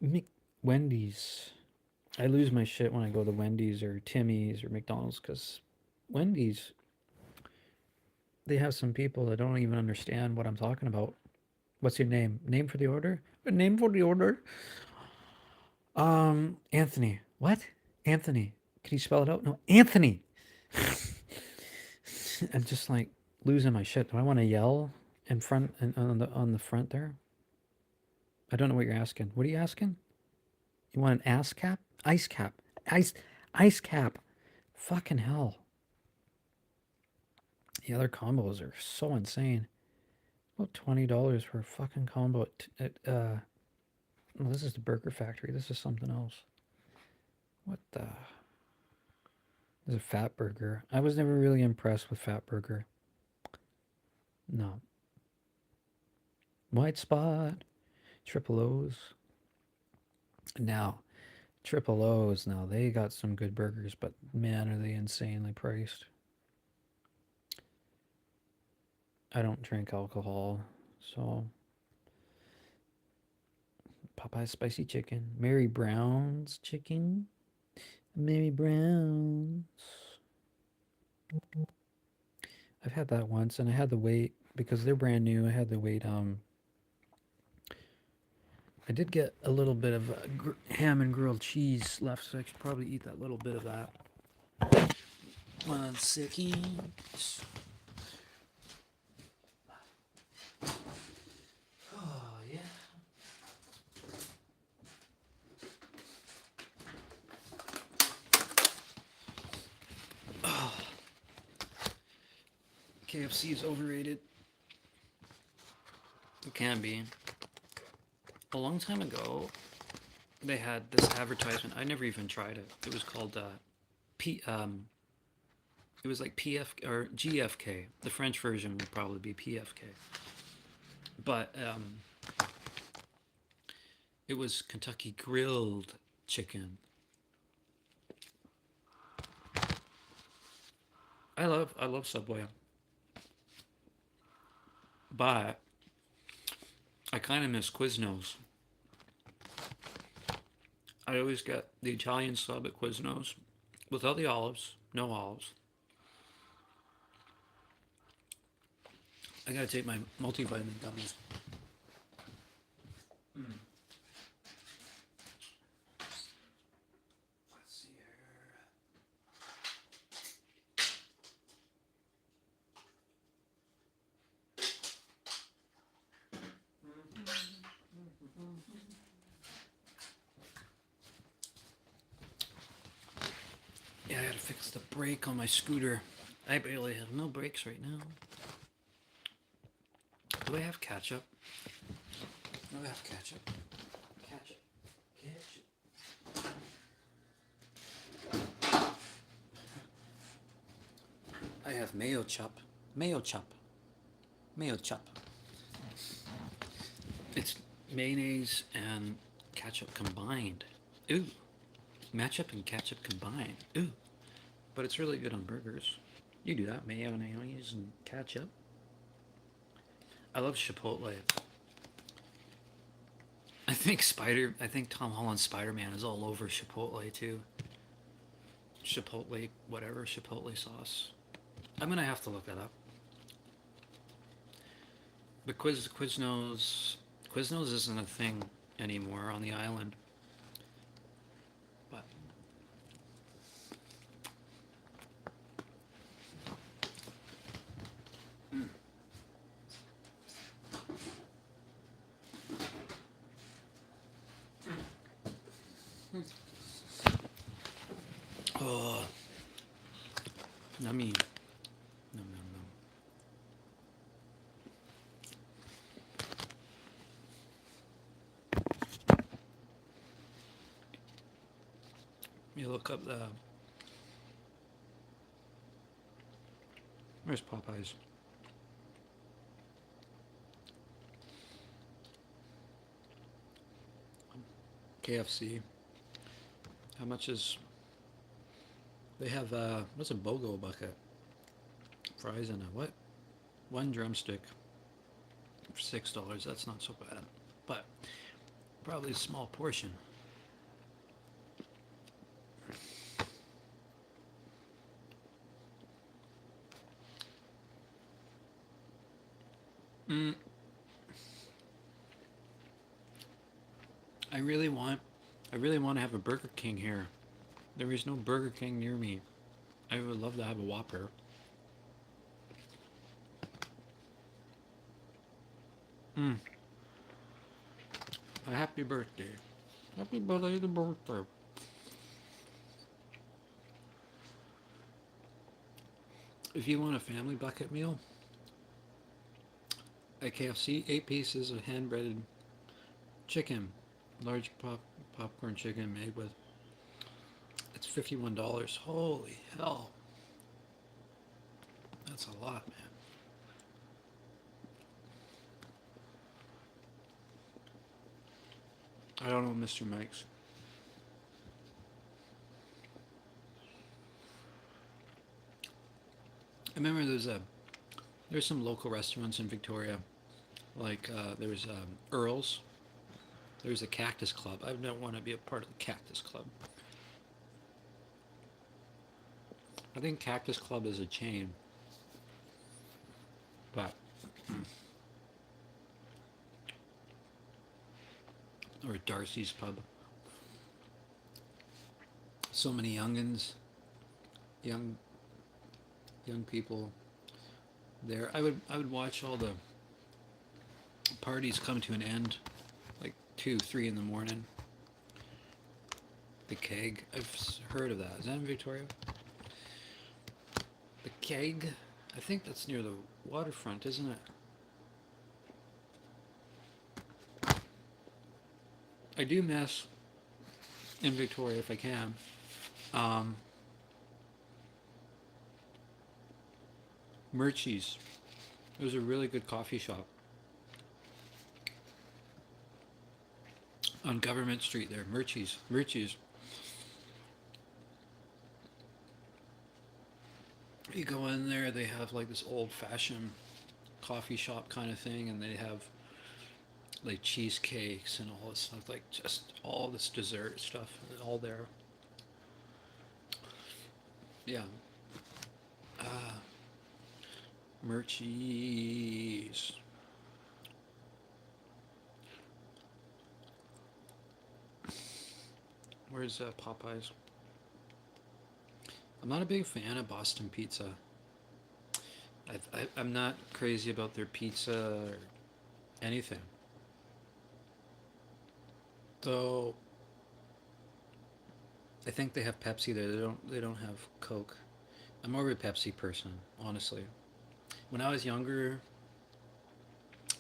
Mc- Wendy's. I lose my shit when I go to Wendy's or Timmy's or McDonald's because Wendy's, they have some people that don't even understand what I'm talking about. What's your name? Name for the order? A name for the order? Anthony. What? Anthony. Can you spell it out? No, Anthony. I'm just like losing my shit. Do I want to yell in front and on the front there? I don't know what you're asking. What are you asking? You want an ass cap? Ice cap. Ice cap. Fucking hell. The other combos are so insane. About $20 for a fucking combo well, this is the Burger Factory. This is something else. What the This is a Fat Burger. I was never really impressed with Fat Burger. No. White Spot, Triple O's. Now, Triple O's, now they got some good burgers, but man, are they insanely priced. I don't drink alcohol, so Popeye's spicy chicken, Mary Brown's chicken, Mary Brown's. I've had that once, and I had to wait because they're brand new. I had to wait. I did get a little bit of ham and grilled cheese left, so I should probably eat that little bit of that. 1 second. Oh yeah. Oh, KFC is overrated. It can be. A long time ago, they had this advertisement. I never even tried it. It was called P. It was like PF or GFK. The French version would probably be PFK. But it was Kentucky Grilled Chicken. I love Subway. But I kind of miss Quiznos. I always get the Italian sub at Quiznos without the olives, no olives. I gotta take my multivitamin gummies. Let's see here. Yeah, I gotta fix the brake on my scooter. I barely have no brakes right now. Do I have ketchup? Do I have ketchup? Ketchup. Ketchup. I have mayo chop. Mayo chop. Mayo chop. It's mayonnaise and ketchup combined. Ooh. Matchup and ketchup combined. Ooh. But it's really good on burgers. You do that, mayonnaise and ketchup. I love Chipotle. I think Tom Holland's Spider-Man is all over Chipotle too. Chipotle, whatever, Chipotle sauce. I'm gonna have to look that up. But Quiznos isn't a thing anymore on the island. But oh, yummy. Nom, nom, nom. You look up the. Where's Popeyes? KFC. How much is? They have what's a BOGO bucket? Fries and a what? One drumstick for $6. That's not so bad, but probably a small portion. Mm, I really want, I really want to have a Burger King here. There is no Burger King near me. I would love to have a Whopper. Mm, a happy birthday. Happy belated birthday. If you want a family bucket meal at KFC, 8 pieces of hand breaded chicken, large popcorn chicken made with. It's $51. Holy hell. That's a lot, man. I don't know Mr. Mike's. I remember there's some local restaurants in Victoria, like there's Earl's. There's a Cactus Club. I don't want to be a part of the Cactus Club. I think Cactus Club is a chain, but or Darcy's Pub. So many youngins, young young people there. I would watch all the parties come to an end, like 2, 3 in the morning. The Keg. I've heard of that. Is that in Victoria? The Keg. I think that's near the waterfront, isn't it? I do miss in Victoria if I can. Um, Murchie's. It was a really good coffee shop on Government Street there. Murchie's. Murchie's. You go in there, they have like this old fashioned coffee shop kind of thing, and they have like cheesecakes and all this stuff, like just all this dessert stuff, all there. Yeah. Ah, Murchies. Where's Popeyes? I'm not a big fan of Boston Pizza. I'm not crazy about their pizza or anything. Though I think they have Pepsi there. They don't have Coke. I'm more of a Pepsi person, honestly. When I was younger,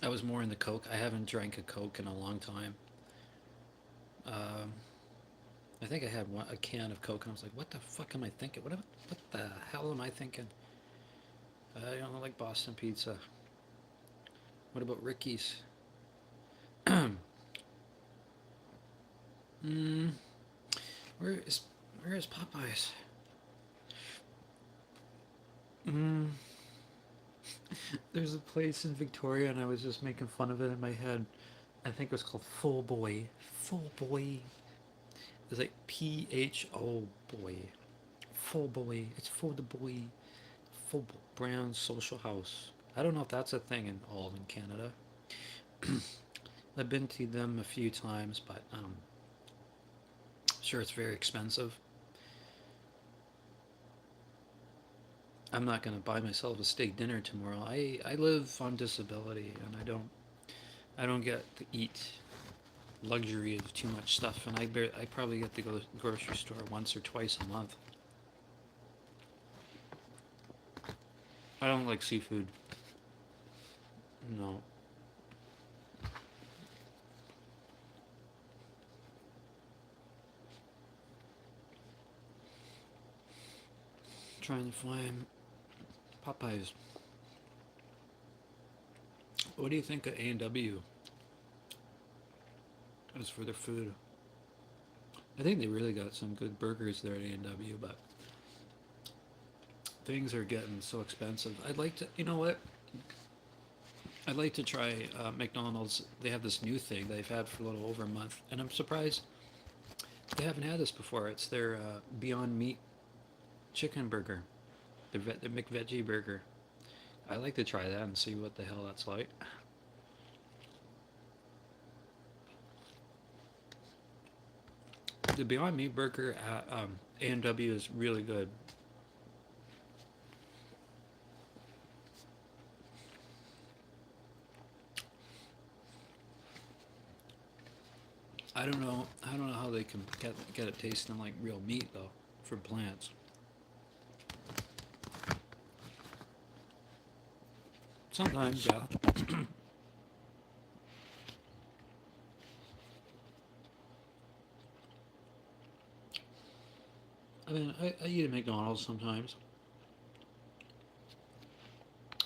I was more in the Coke. I haven't drank a Coke in a long time. Um, I think I had a can of Coke, and I was like, "What the fuck am I thinking? What the hell am I thinking?" I don't like Boston Pizza. What about Ricky's? mm, where is where is Popeyes? Mm, there's a place in Victoria, and I was just making fun of it in my head. I think it was called Full Boy. Full Boy. It's like PHO Boy. Full Boy. It's for the boy. Full Brown Social House. I don't know if that's a thing in all in Canada. I've been to them a few times, but sure it's very expensive. I'm not gonna buy myself a steak dinner tomorrow. I live on disability, and I don't get to eat luxury of too much stuff, and I probably get to go to the grocery store once or twice a month. I don't like seafood. No. Trying to find Popeyes. What do you think of A&W as for their food? I think they really got some good burgers there at A&W, but things are getting so expensive. I'd like to, you know what? I'd like to try McDonald's. They have this new thing they've had for a little over a month, and I'm surprised they haven't had this before. It's their Beyond Meat chicken burger, the McVeggie burger. I'd like to try that and see what the hell that's like. The Beyond Meat burger at A&W is really good. I don't know. I don't know how they can get it tasting like real meat though, for plants. Sometimes, yeah. I mean, I eat at McDonald's sometimes.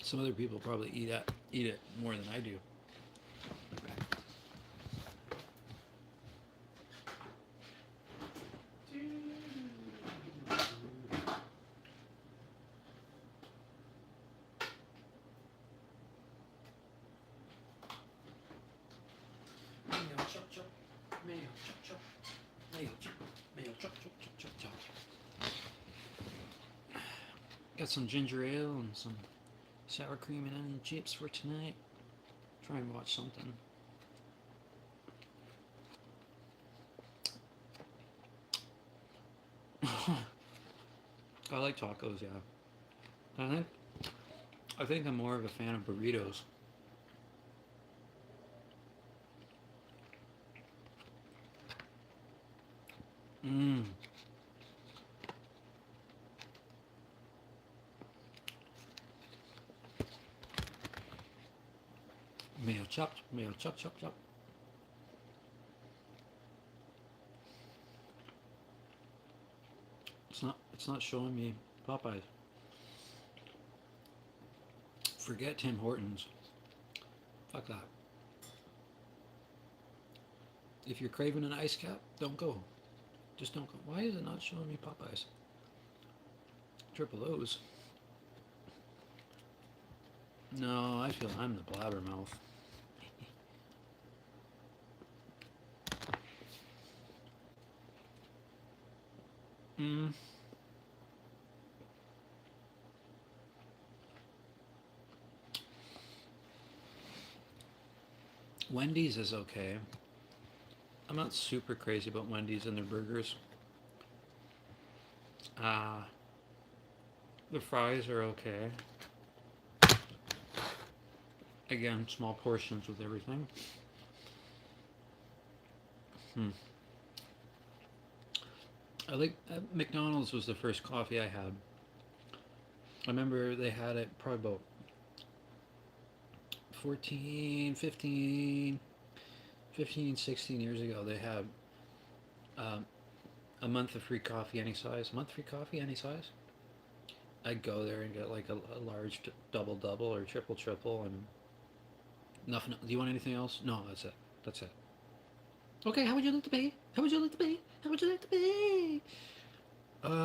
Some other people probably eat it more than I do. Mayo, chop chop. Mayo, chop chop. Mayo, chop. Mayo, chop chop chop chop chop. Got some ginger ale and some sour cream and onion chips for tonight. Try and watch something. I like tacos, yeah. I think I think I'm more of a fan of burritos. Mmm. Mayo chopped, mayo chop chop chop. It's not showing me Popeyes. Forget Tim Hortons. Fuck that. If you're craving an ice cap, don't go. Just don't go. Why is it not showing me Popeyes? Triple O's. No, I feel I'm the blabbermouth. Mm, Wendy's is okay. I'm not super crazy about Wendy's and their burgers. Uh, the fries are okay. Again, small portions with everything. Hmm. I like McDonald's was the first coffee I had. I remember they had it probably about 14, 15, 15, 16 years ago. They had um, a month of free coffee any size. A month free coffee any size. I'd go there and get like a large double double or triple triple and nothing. Do you want anything else? No, that's it. That's it. Okay, how would you like to pay? How would you like to pay? How would you like to pay?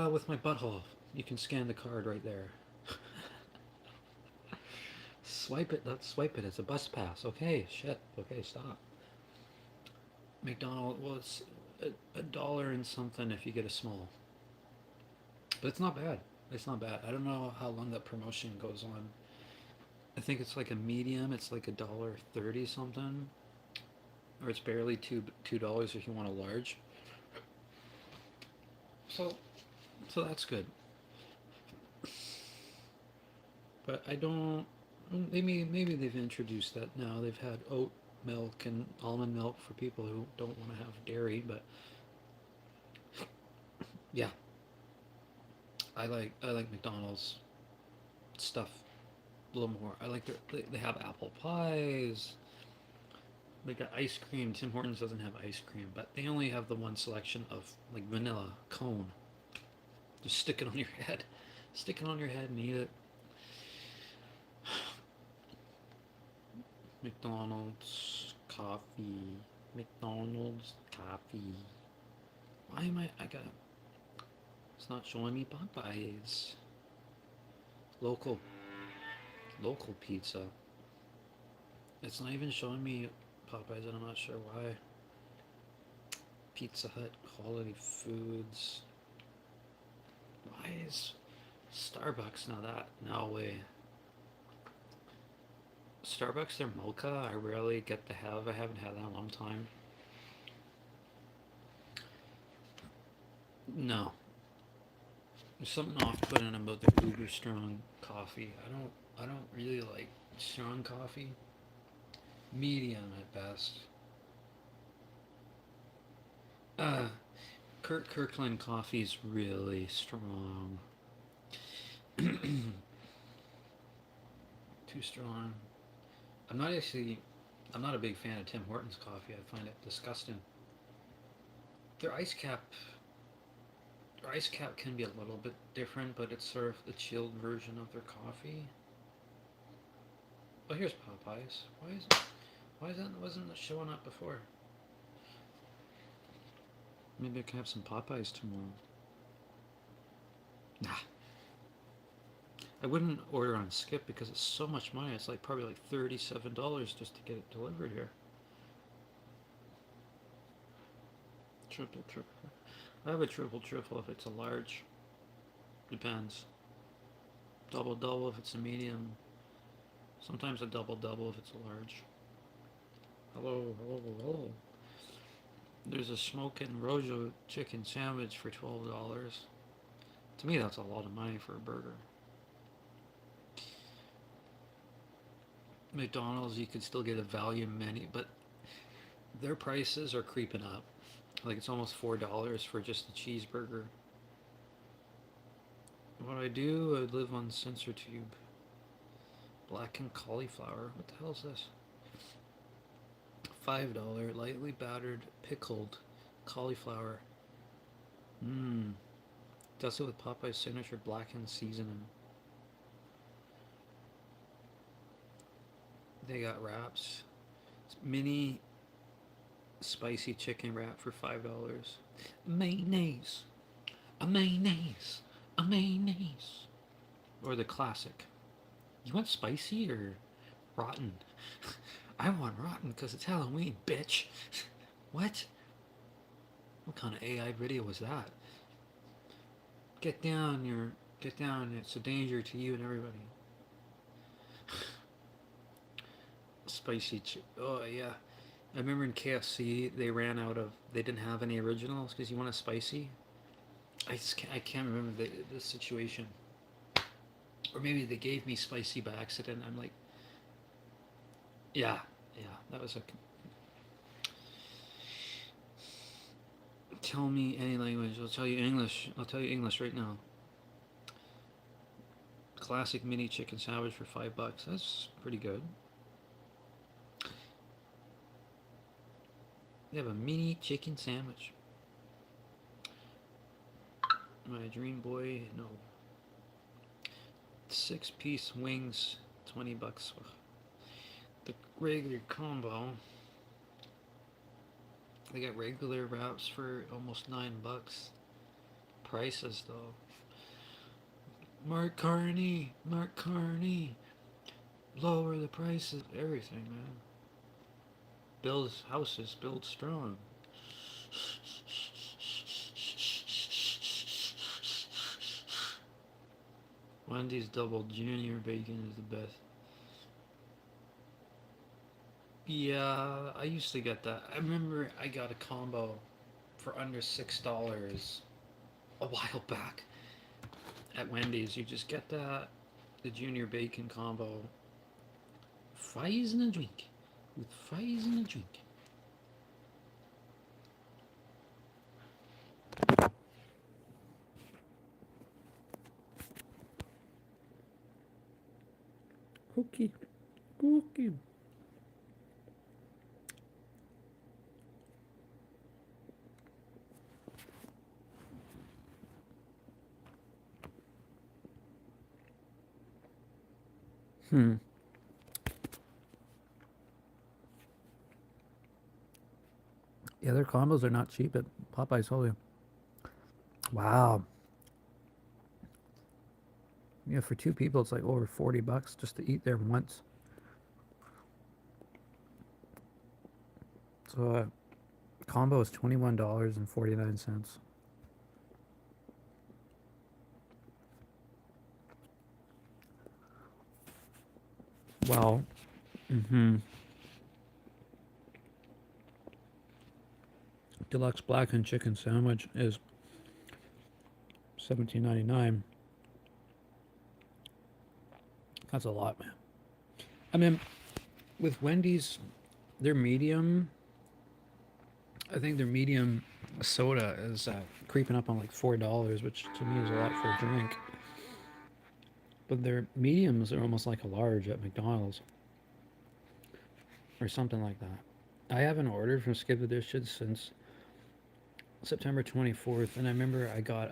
With my butthole. You can scan the card right there. Swipe it, not swipe it. It's a bus pass. Okay, shit. Okay, stop. McDonald, well, it's a dollar and something if you get a small. But it's not bad. It's not bad. I don't know how long that promotion goes on. I think it's like a medium. It's like a dollar 30 something, or it's barely $2 if you want a large. So, so that's good. But I don't. Maybe they've introduced that now. They've had oat milk and almond milk for people who don't want to have dairy. But yeah, I like McDonald's stuff a little more. I like they have apple pies. They got ice cream. Tim Hortons doesn't have ice cream, but they only have the one selection of like vanilla cone. Just stick it on your head. Stick it on your head and eat it. McDonald's coffee. McDonald's coffee. Why am I got it's not showing me Popeyes. Local local pizza. It's not even showing me Popeyes and I'm not sure why. Pizza Hut quality foods. Why is Starbucks now that? No way. Starbucks, their mocha, I rarely get to have. I haven't had that in a long time. No. There's something off-putting about the uber strong coffee. I don't really like strong coffee. Medium at best. Uh Kirkland coffee is really strong. Too strong. I'm not actually I'm not a big fan of Tim Hortons coffee. I find it disgusting. Their ice cap their ice cap can be a little bit different, but it's sort of the chilled version of their coffee. Oh, here's Popeyes. Why is that wasn't it showing up before? Maybe I can have some Popeyes tomorrow. Nah. I wouldn't order on Skip because it's so much money. It's like probably like $37 just to get it delivered here. Triple triple. I have a triple triple if it's a large. Depends. Double double if it's a medium. Sometimes a double double if it's a large. Hello, hello, hello. There's a smoking Rojo chicken sandwich for $12. To me, that's a lot of money for a burger. McDonald's, you could still get a value menu, but their prices are creeping up. Like it's almost $4 for just a cheeseburger. What I do, I live on sensor tube. Blackened cauliflower. What the hell is this? $5 lightly battered pickled cauliflower. Mmm. Does it with Popeye's signature blackened seasoning. They got wraps. Mini spicy chicken wrap for $5. Mayonnaise. A mayonnaise. A mayonnaise. Or the classic. You want spicy or rotten? I want rotten because it's Halloween, bitch. What? What kind of AI video was that? Get down, get down. It's a danger to you and everybody. Spicy. Oh yeah. I remember in KFC they ran out of. They didn't have any originals because you want a spicy. I can't remember the situation. Or maybe they gave me spicy by accident. I'm like, yeah, yeah. That was a. Tell me any language. I'll tell you English. I'll tell you English right now. Classic mini chicken sandwich for $5. That's pretty good. They have a mini chicken sandwich. My dream boy, no. 6-piece wings, $20. The regular combo. They got regular wraps for almost $9. Prices though. Mark Carney, lower the prices. Everything, man. Build houses, build strong. Wendy's double junior bacon is the best. Yeah, I used to get that. I remember I got a combo for under $6 a while back at Wendy's. You just get that, the junior bacon combo, fries and a drink. With fries and a drink. Cookie. Cookie. Hmm. Yeah, their combos are not cheap at Popeyes, holy. Wow. Yeah, for two people, it's like over $40 just to eat there once. So, combo is $21.49. Wow. Mm-hmm. Deluxe blackened chicken sandwich is $17.99. That's a lot, man. I mean, with Wendy's, their medium, I think their medium soda is creeping up on like $4, which to me is a lot for a drink. But their mediums are almost like a large at McDonald's or something like that. I haven't ordered from Skip Edition since September 24th, and I remember I got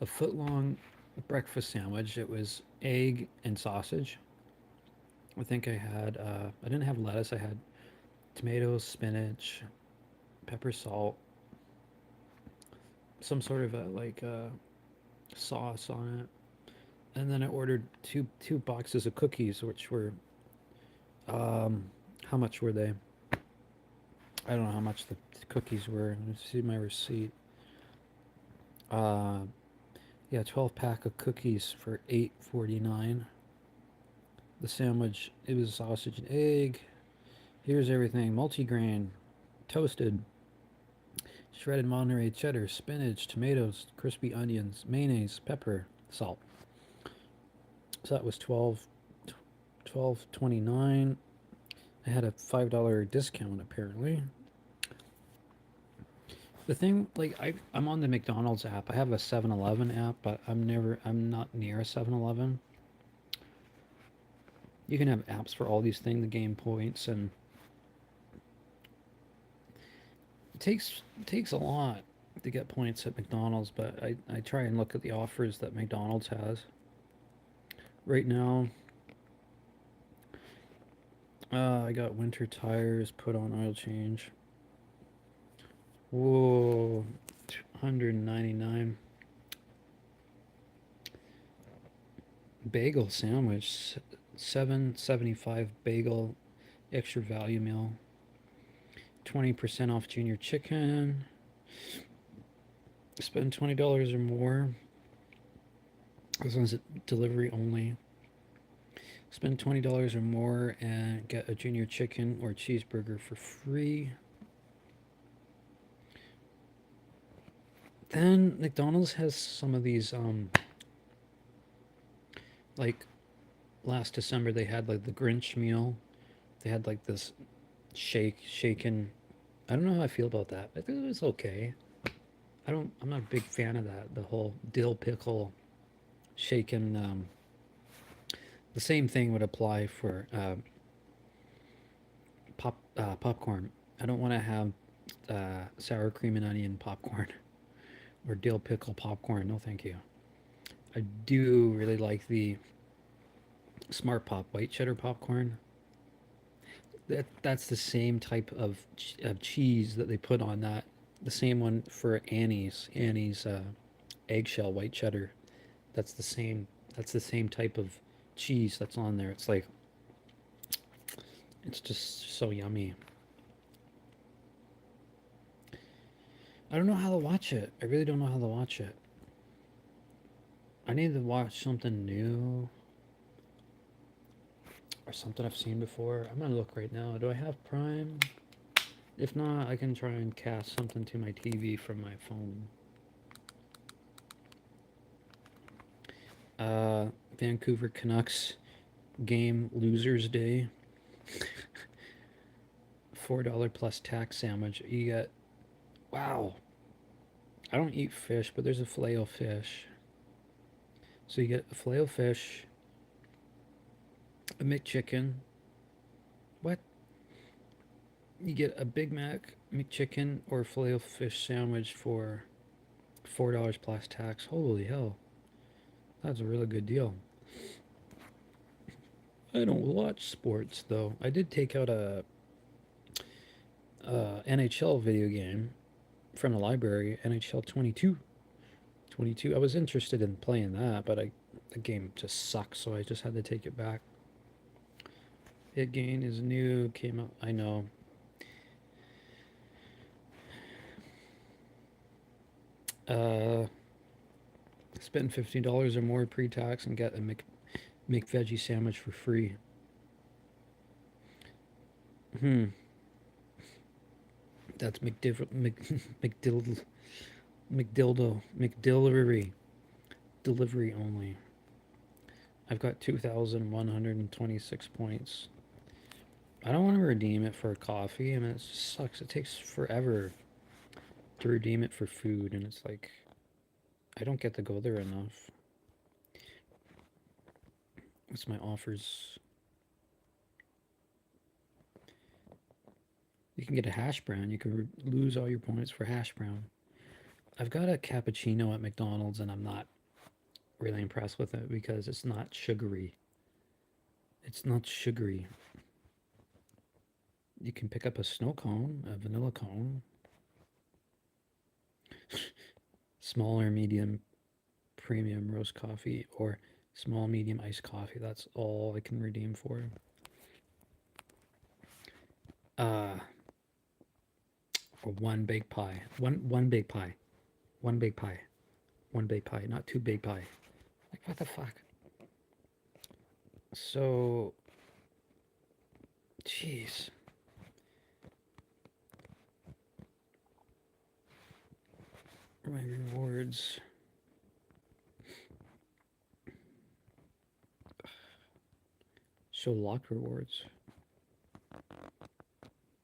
a foot long breakfast sandwich. It was egg and sausage. I think I didn't have lettuce, I had tomatoes, spinach, pepper, salt, some sort of sauce on it. And then I ordered two boxes of cookies, which were um, how much were they? I don't know how much the cookies were. Let's see my receipt. Uh, yeah, 12 pack of cookies for $8.49. The sandwich, it was sausage and egg. Here's everything: multigrain, toasted, shredded Monterey cheddar, spinach, tomatoes, crispy onions, mayonnaise, pepper, salt. So that was 12.29. I had a $5 discount apparently. The thing, like, I'm on the McDonald's app. I have a 7-Eleven app, but I'm not near a 7-Eleven. You can have apps for all these things, the game points, and it takes a lot to get points at McDonald's, but I try and look at the offers that McDonald's has. Right now, I got winter tires, put on oil change. Whoa, 199. Bagel sandwich, 7.75 bagel extra value meal, 20% off junior chicken. Spend $20 or more. This one's delivery only. Spend $20 or more and get a junior chicken or cheeseburger for free. Then McDonald's has some of these, like last December they had like the Grinch meal. They had like this shaken. I don't know how I feel about that. I think it was okay. I'm not a big fan of that. The whole dill pickle shaken. The same thing would apply for popcorn. I don't want to have sour cream and onion popcorn or dill pickle popcorn. No, thank you. I do really like the Smart Pop white cheddar popcorn. That's the same type of cheese that they put on that. The same one for Annie's eggshell white cheddar. That's the same. That's the same type of cheese that's on there. It's just so yummy. I don't know how to watch it. I really don't know how to watch it. I need to watch something new or something I've seen before. I'm gonna look right now. Do I have Prime? If not, I can try and cast something to my TV from my phone. Vancouver Canucks game losers day. $4 plus tax sandwich. You get, wow. I don't eat fish, but there's a filet o fish. So you get a filet o fish, a McChicken. What? You get a Big Mac, McChicken, or filet o fish sandwich for $4 plus tax. Holy hell. That's a really good deal. I don't watch sports though. I did take out a NHL video game from the library, NHL 22. 22. I was interested in playing that, but the game just sucks, so I just had to take it back. Hit Gain is new, came out. I know. Spend $15 or more pre-tax and get a McVeggie sandwich for free. That's McDelivery. Delivery only. I've got 2,126 points. I don't want to redeem it for coffee. I mean, it just sucks. It takes forever to redeem it for food, and it's like, I don't get to go there enough. What's my offers? You can get a hash brown. You can lose all your points for hash brown. I've got a cappuccino at McDonald's, and I'm not really impressed with it because it's not sugary. It's not sugary. You can pick up a snow cone, a vanilla cone, small or medium premium roast coffee, or small medium iced coffee. That's all I can redeem for. Or one big pie. One big pie. One big pie. One big pie, not two big pie. Like what the fuck? So jeez. My rewards. So locked rewards.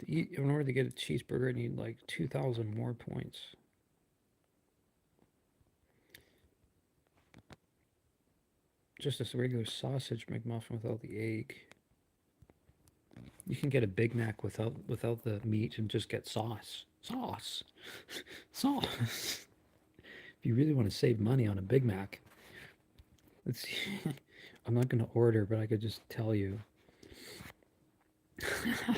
In order to get a cheeseburger, I need like 2,000 more points. Just a regular sausage McMuffin without the egg. You can get a Big Mac without the meat and just get sauce. Sauce. Sauce. If you really want to save money on a Big Mac, let's see. I'm not going to order, but I could just tell you. I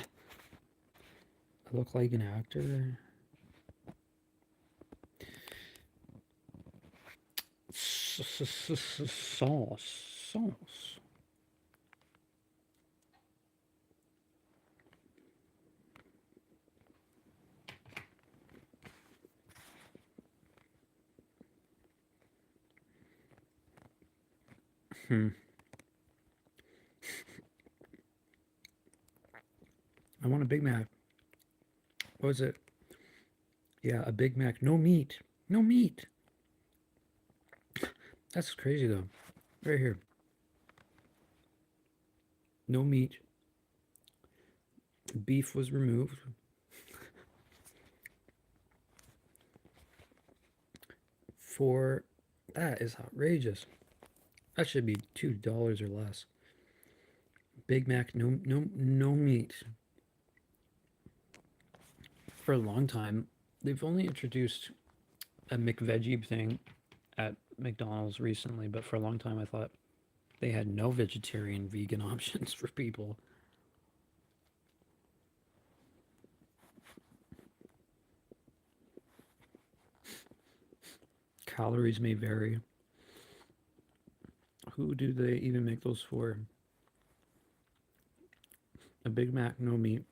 look like an actor. Sauce. sauce. I want a Big Mac. What was it? Yeah, a Big Mac. No meat. No meat. That's crazy though. Right here. No meat. Beef was removed. That is outrageous. That should be $2 or less. Big Mac, no meat. For a long time, they've only introduced a McVeggie thing at McDonald's recently, but for a long time I thought they had no vegetarian, vegan options for people. Calories may vary. Who do they even make those for? A Big Mac, no meat.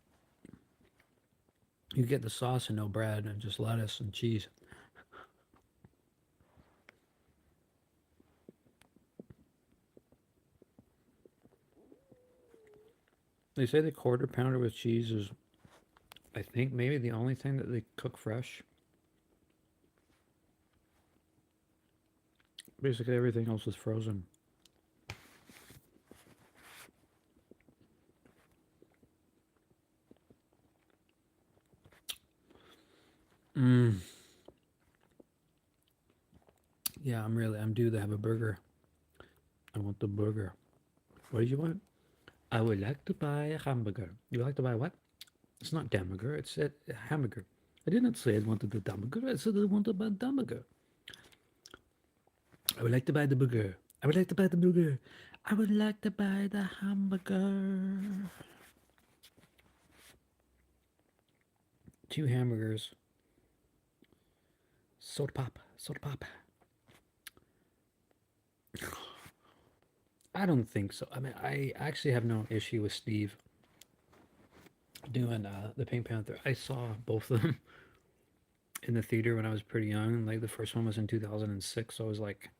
You get the sauce and no bread and just lettuce and cheese. They say the quarter pounder with cheese is, I think, maybe the only thing that they cook fresh. Basically everything else is frozen. Yeah, I'm due to have a burger. I want the burger. What do you want? I would like to buy a hamburger. You would like to buy what? It's not hamburger, it's a hamburger. I didn't say I wanted the hamburger, I said I wanted to buy the hamburger. I would like to buy the burger. I would like to buy the burger. I would like to buy the hamburger. 2 hamburgers. Soda pop. Soda pop. I don't think so. I mean, I actually have no issue with Steve doing the Pink Panther. I saw both of them in the theater when I was pretty young. Like the first one was in 2006, so I was like,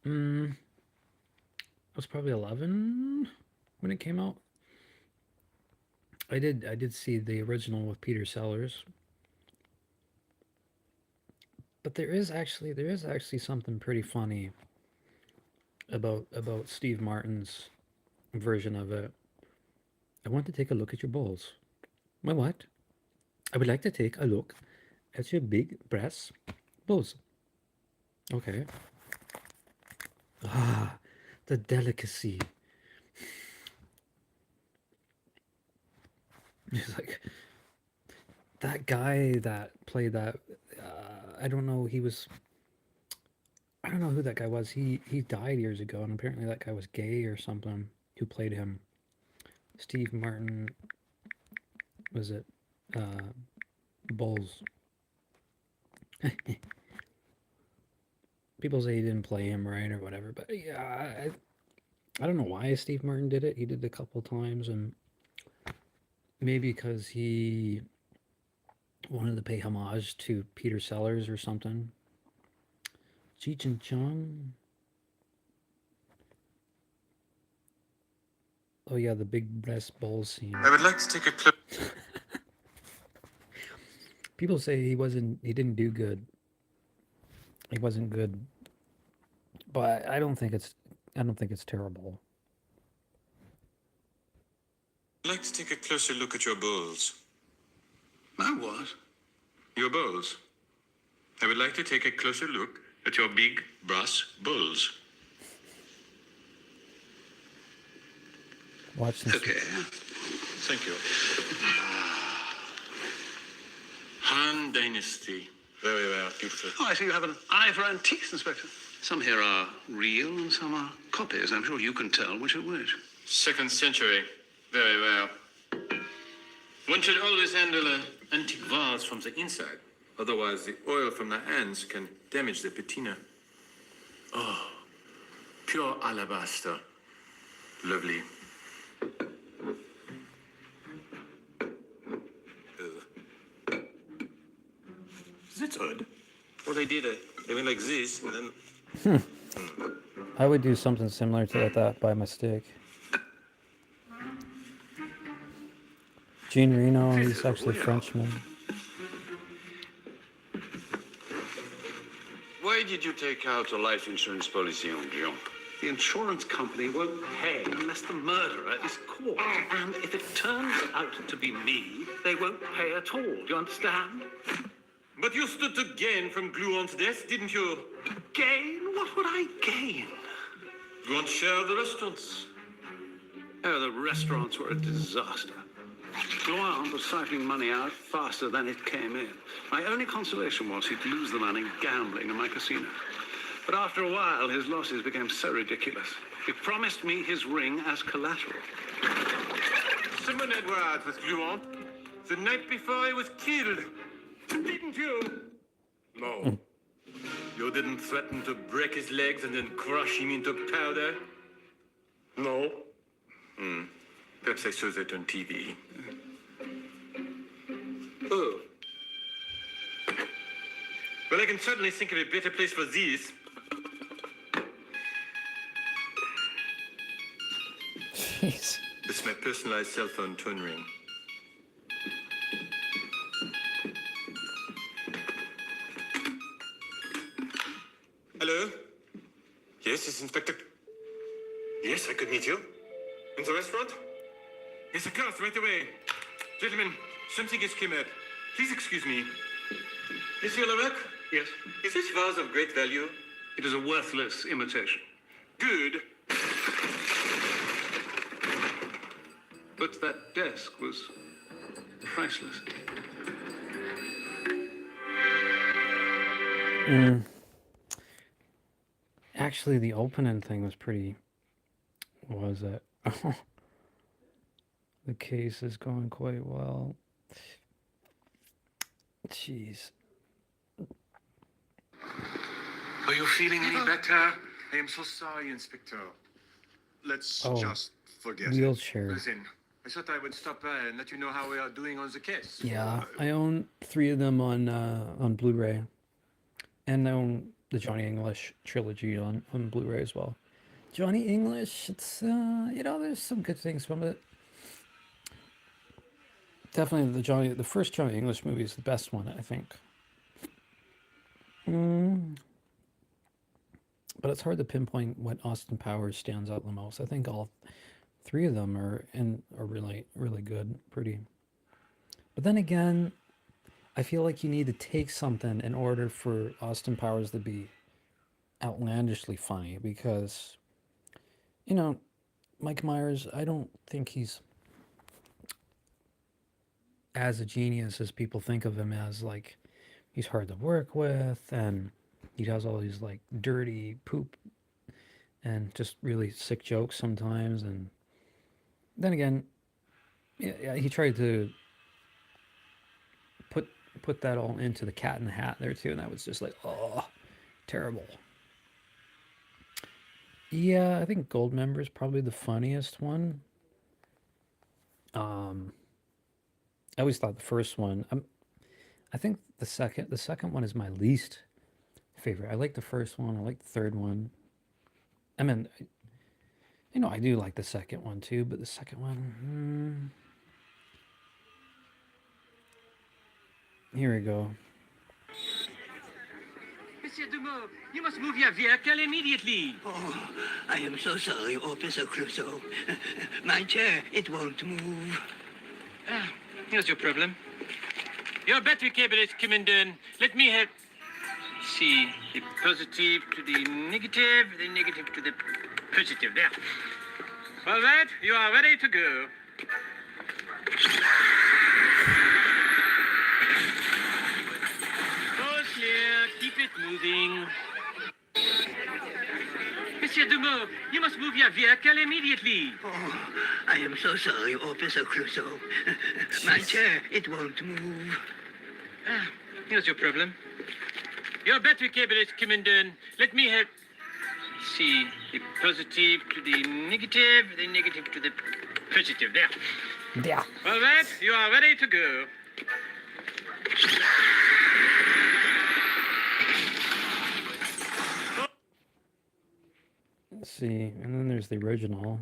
I was probably 11 when it came out. I did see the original with Peter Sellers. But there is actually something pretty funny about Steve Martin's version of it. I want to take a look at your balls. My what? I would like to take a look at your big brass balls. Okay. Ah, the delicacy. It's like that guy that played that. I don't know. I don't know who that guy was. He died years ago, and apparently that guy was gay or something. Who played him? Steve Martin. Was it? Bulls. People say he didn't play him right or whatever, but yeah, I don't know why Steve Martin did it. He did it a couple times, and maybe because he wanted to pay homage to Peter Sellers or something. Cheech and Chong. Oh yeah, the big breast balls scene. I would like to take a clip. People say he didn't do good. He wasn't good. But I don't think it's terrible. I'd like to take a closer look at your bowls. My what? Your bowls. I would like to take a closer look at your big brass bowls. Watch this. Okay. Thank you. Han Dynasty. Very rare, beautiful. Oh, I see you have an eye for antiques, Inspector. Some here are real and some are copies. I'm sure you can tell which are which. 2nd century. Very rare. One should always handle an antique vase from the inside. Otherwise, the oil from the hands can damage the patina. Oh, Pure alabaster. Lovely. That's odd. Well, they did it. They went like this, and then... I would do something similar to that by mistake. Jean Reno, he's actually Frenchman. Why did you take out a life insurance policy on Dion? The insurance company won't pay unless the murderer is caught. And if it turns out to be me, they won't pay at all. Do you understand? But you stood to gain from Gluon's death, didn't you? Gain? What would I gain? Gluon shared the restaurants. Oh, the restaurants were a disaster. Gluon was siphoning money out faster than it came in. My only consolation was he'd lose the money gambling in my casino. But after a while, his losses became so ridiculous. He promised me his ring as collateral. Someone had words with Gluon the night before he was killed. Didn't you? No. You didn't threaten to break his legs and then crush him into powder? No. Perhaps I saw that on TV. Oh. Well, I can certainly think of a better place for these. Jeez. This is my personalized cell phone tone ring. Hello? Yes, it's Inspector... Yes, I could meet you. In the restaurant? Yes, of course, right away. Gentlemen, something has come up. Please excuse me. Monsieur Leroux? Yes? Is this vase of great value? It is a worthless imitation. Good. But that desk was priceless. Actually, the opening thing was pretty... What was it? The case is going quite well. Jeez. Are you feeling any better? I am so sorry, Inspector. Let's just forget Wheelchair. it. Listen, I thought I would stop by and let you know how we are doing on the case. Yeah, I own 3 of them on Blu-ray, and I own the Johnny English trilogy on Blu-ray as well. Johnny English, it's there's some good things from it. Definitely the first Johnny English movie is the best one, I think. But it's hard to pinpoint what Austin Powers stands out the most. I think all 3 of them are really, really good, pretty. But then again, I feel like you need to take something in order for Austin Powers to be outlandishly funny, because, Mike Myers, I don't think he's as a genius as people think of him as. Like, he's hard to work with, and he does all these like dirty poop and just really sick jokes sometimes. And then again, yeah, he tried to put that all into The Cat in the Hat there too, and that was just like, oh, terrible. Yeah, I think Goldmember is probably the funniest one. I always thought the first one. I think the second one is my least favorite. I like the first one. I like the third one. I mean, I do like the second one too, but the second one. Here we go. Monsieur Dumont, you must move your vehicle immediately. Oh, I am so sorry, Officer Clouseau. My chair, it won't move. Here's your problem. Your battery cable is come undone. Let me help. See, the positive to the negative to the positive. There. All right, you are ready to go. All clear. Keep it moving. Monsieur Dumont, you must move your vehicle immediately. Oh, I am so sorry, Officer Clouseau. My chair, it won't move. Here's your problem. Your battery cable is come undone. Let me help. let's see, the positive to the negative to the positive. There. Yeah. All right, you are ready to go. Let's see, and then there's the original.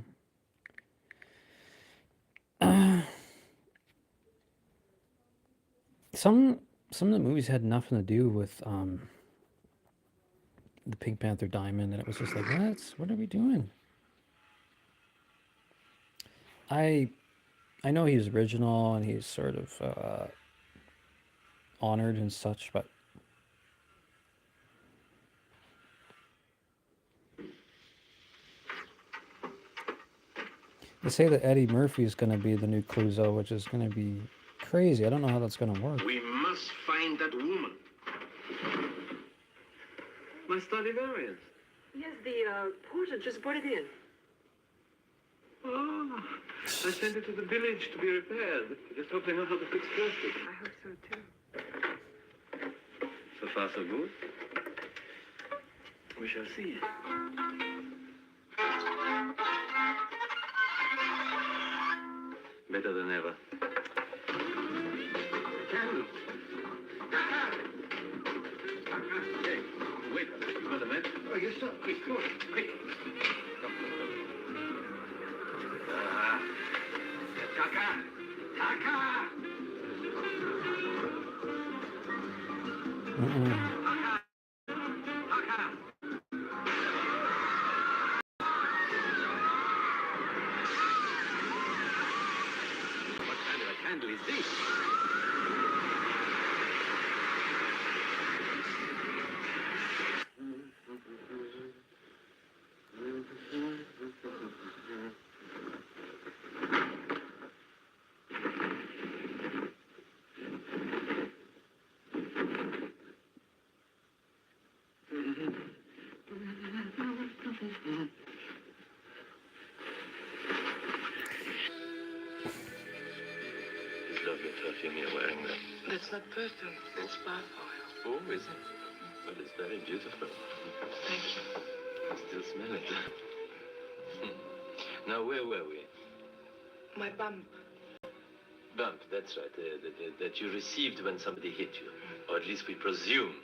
Some of the movies had nothing to do with the Pink Panther Diamond, and it was just like, what are we doing? I know he's original and he's sort of honored and such, but they say that Eddie Murphy is going to be the new Clouseau, which is going to be crazy. I don't know how that's going to work. We must find that woman. My Stradivarius. Yes, the porter just brought it in. Oh, I sent it to the village to be repaired. Just hope they know how to fix plastic. I hope so too. So far, so good. We shall see. Better than ever. Hey, wait. You want a match? Oh, yes, sir. Quick, come on. Quick. Come. Taka! Taka! What kind of a candle is this? It's lovely perfume you're wearing there. That's not perfume. That's bath oil. Oh, is it? But it's very beautiful. Thank you. I still smell it. Now, where were we? My bum. Bump, that's right. That you received when somebody hit you. Or at least we presume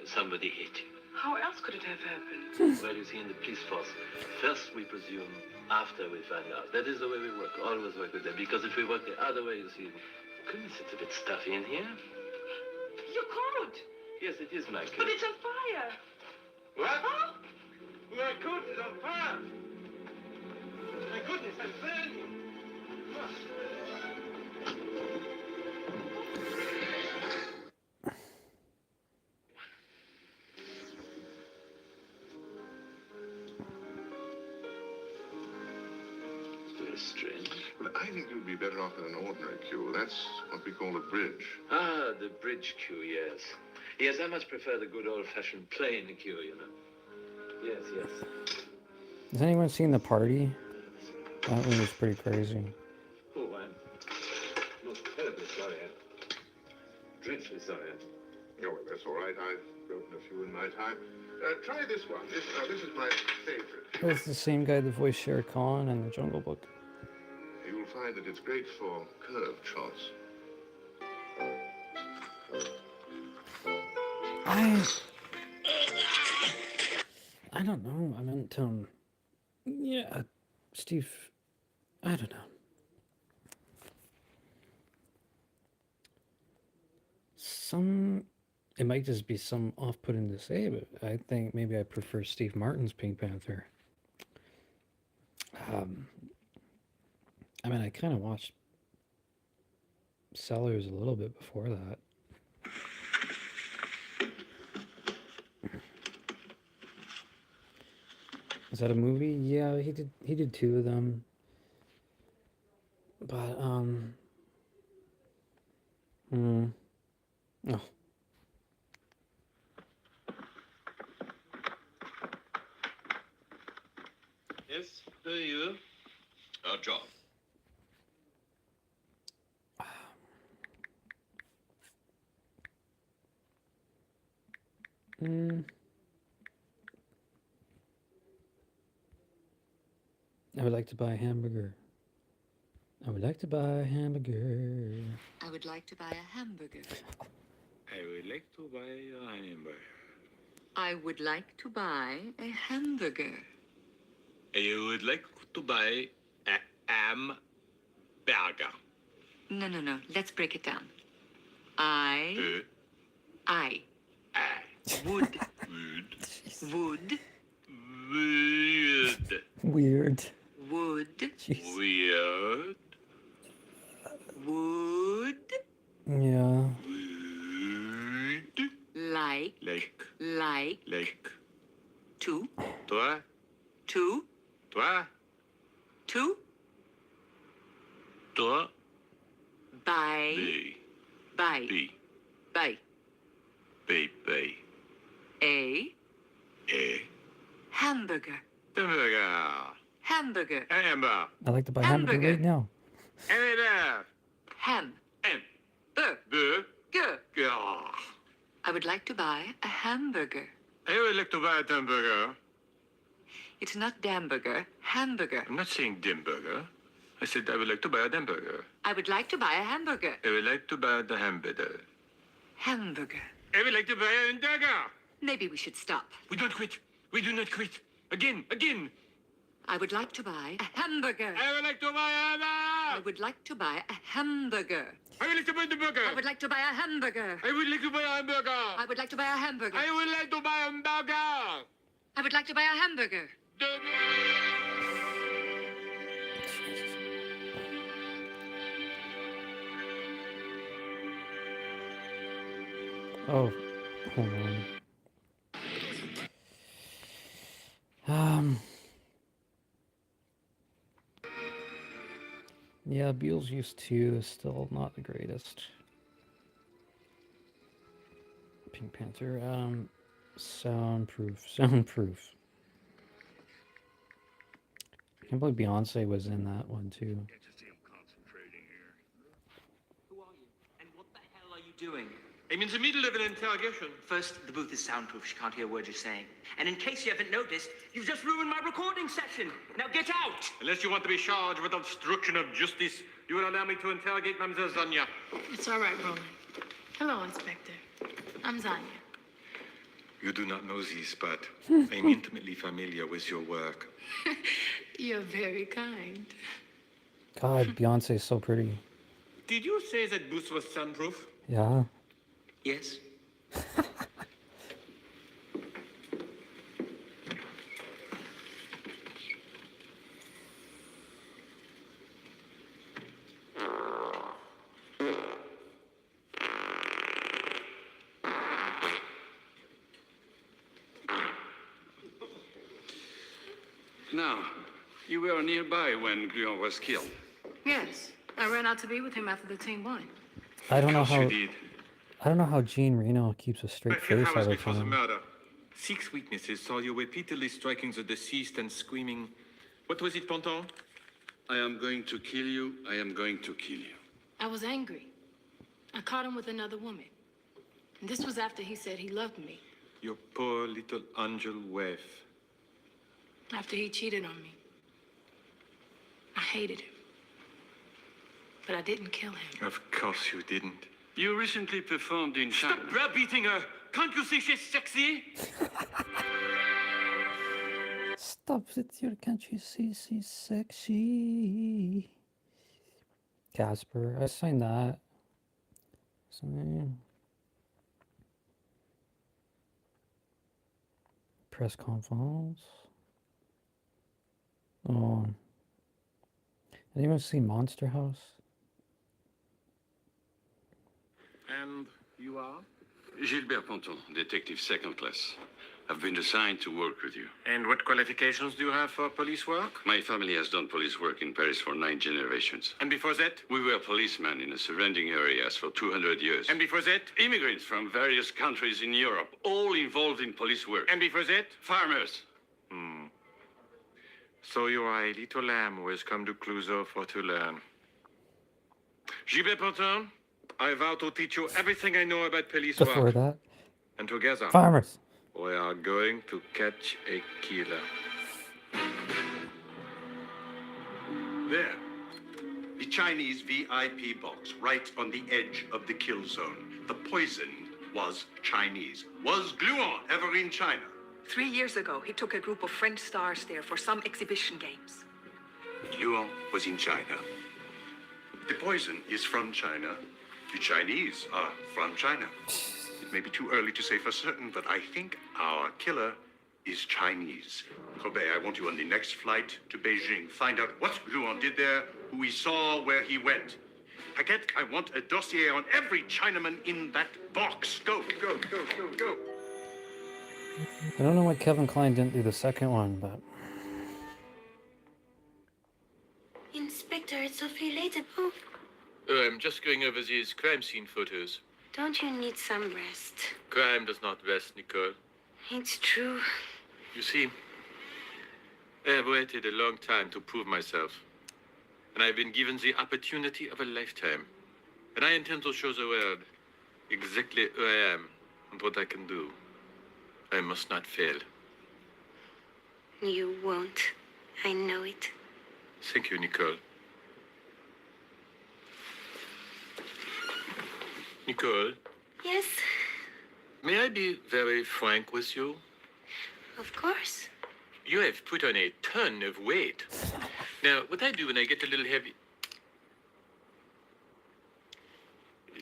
somebody hit you. How else could it have happened? Well, you see, in the police force, first we presume, after we find out. That is the way we work. Always work with them. Because if we work the other way, you see, goodness, it's a bit stuffy in here. Your coat! Yes, it is my But coat. it's on fire! What? Huh? My coat is on fire! My goodness, I'm burning! Very strange. Well, I think you'd be better off in an ordinary queue. That's what we call a bridge. Ah, the bridge queue, yes. Yes, I much prefer the good old-fashioned plain queue, you know. Yes, yes. Has anyone seen The Party? That one was pretty crazy. Oh, I'm most terribly sorry. I'm dreadfully sorry. Oh, well, that's all right. I've written a few in my time. Try this one. This is my favorite. It's the same guy that voiced Shere Khan in The Jungle Book. You'll find that it's great for curved shots. I don't know. I meant, yeah, Steve, I don't know. It might just be some off-putting to say, but I think maybe I prefer Steve Martin's Pink Panther. I mean, I kind of watched Sellers a little bit before that. Is that a movie? Yeah, he did two of them. But oh. Yes, who are you? Our job. I would like to buy a hamburger. I would like to buy a hamburger. I would like to buy a hamburger. I would like to buy a hamburger. I would like to buy a hamburger. I would like to buy a hamburger. No. Let's break it down. I would Would. Weird. would Jeez. Weird. would Yeah. Would. like Like. to Toi. to Toi. to Toi. buy Buy. buy Buy. a A. hamburger. Hamburger. Hamburger. Hamburger. I like to buy hamburger right Hamburger. now. Hamburger. Ham. Ham. Burger. Burger. I would like to buy a hamburger. I would like to buy a hamburger. It's not damburger. Hamburger. I'm not saying dimburger. I said I would like to buy a hamburger. I would like to buy a hamburger. I would like to buy the hamburger. Hamburger. I would like to buy a hamburger. Maybe we should stop. We don't quit. We do not quit. Again. I would like to buy a hamburger. I would like to buy a hamburger. I would like to buy a hamburger. I would like to buy the burger. I would like to buy a hamburger. I would like to buy a hamburger. I would like to buy a hamburger. I would like to buy a hamburger. I would like to buy a hamburger. Oh, hold on. Yeah, Beetlejuice 2 is still not the greatest. Pink Panther, soundproof. I can't believe Beyonce was in that one too. Who are you? And what the hell are you doing? I'm in the middle of an interrogation. First, the booth is soundproof. She can't hear a word you're saying. And in case you haven't noticed, you've just ruined my recording session. Now get out! Unless you want to be charged with obstruction of justice, you will allow me to interrogate Mademoiselle Zanya. It's all right, Roland. Hello, Inspector. I'm Zanya. You do not know this, but I'm intimately familiar with your work. You're very kind. God, Beyonce is so pretty. Did you say that booth was soundproof? Yeah. Yes? Now, you were nearby when Guillaume was killed. Yes, I ran out to be with him after the team won. I don't know how. You did. I don't know how Jean Reno keeps a straight A few face hours all the before the time. murder, 6 witnesses saw you repeatedly striking the deceased and screaming, what was it, Ponton? I am going to kill you. I am going to kill you. I was angry. I caught him with another woman. And this was after he said he loved me, Your poor little angel wife. after he cheated on me. I hated him. But I didn't kill him. Of course you didn't. You recently performed in China. Stop browbeating her! Can't you see she's sexy? Stop it, your can't you see she's sexy? Casper, I signed that. Sign. Press conference. Oh. Anyone see Monster House? And you are? Gilbert Ponton, detective second class. I've been assigned to work with you. And what qualifications do you have for police work? My family has done police work in Paris for 9 generations. And before that? We were policemen in the surrounding areas for 200 years. And before that? Immigrants from various countries in Europe, all involved in police work. And before that? Farmers. So you are a little lamb who has come to Clouseau for to learn. Gilbert Ponton, I vow to teach you everything I know about police Before work. that, And together, farmers. we are going to catch a killer. There. The Chinese VIP box, right on the edge of the kill zone. The poison was Chinese. Was gluon ever in China? 3 years ago, he took a group of French stars there for some exhibition games. Gluon was in China. The poison is from China. The Chinese are from China. It may be too early to say for certain, but I think our killer is Chinese. Kobe, I want you on the next flight to Beijing. Find out what Gluon did there, who he saw, where he went. Paquette, I want a dossier on every Chinaman in that box. Go, go, go, go, go. I don't know why Kevin Kline didn't do the second one, but... Inspector, it's Sophie Layton. Oh, I'm just going over these crime scene photos. don't you need some rest? Crime does not rest, Nicole. It's true. You see, I have waited a long time to prove myself. And I've been given the opportunity of a lifetime. And I intend to show the world exactly who I am and what I can do. I must not fail. You won't. I know it. Thank you, Nicole. Nicole, Yes, may I be very frank with you? of course. You have put on a ton of weight. Now, what I do when I get a little heavy...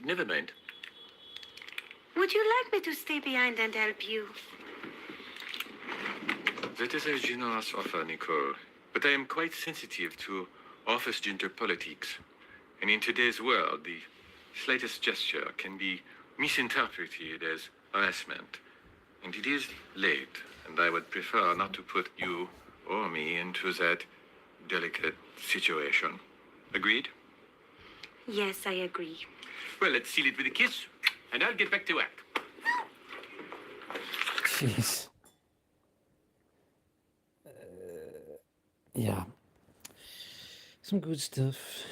Never mind. Would you like me to stay behind and help you? That is a generous offer, Nicole. But I am quite sensitive to office gender politics. And in today's world, the slightest gesture can be misinterpreted as harassment. And it is late, and I would prefer not to put you or me into that delicate situation. Agreed? Yes, I agree. Well, let's seal it with a kiss, and I'll get back to work. Jeez. Yeah. Some good stuff.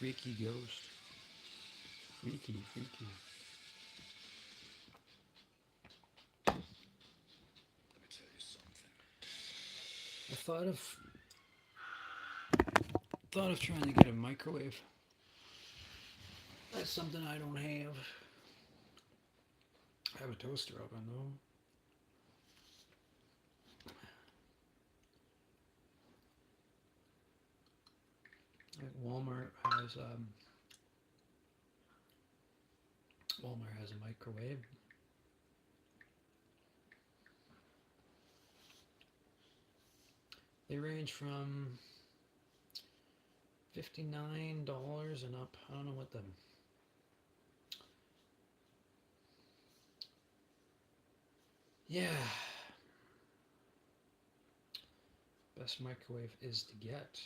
freaky ghost. Freaky, freaky. Let me tell you something. I thought of trying to get a microwave. That's something I don't have. I have a toaster oven though. Walmart has a microwave. They range from $59 and up. I don't know what the best microwave is to get.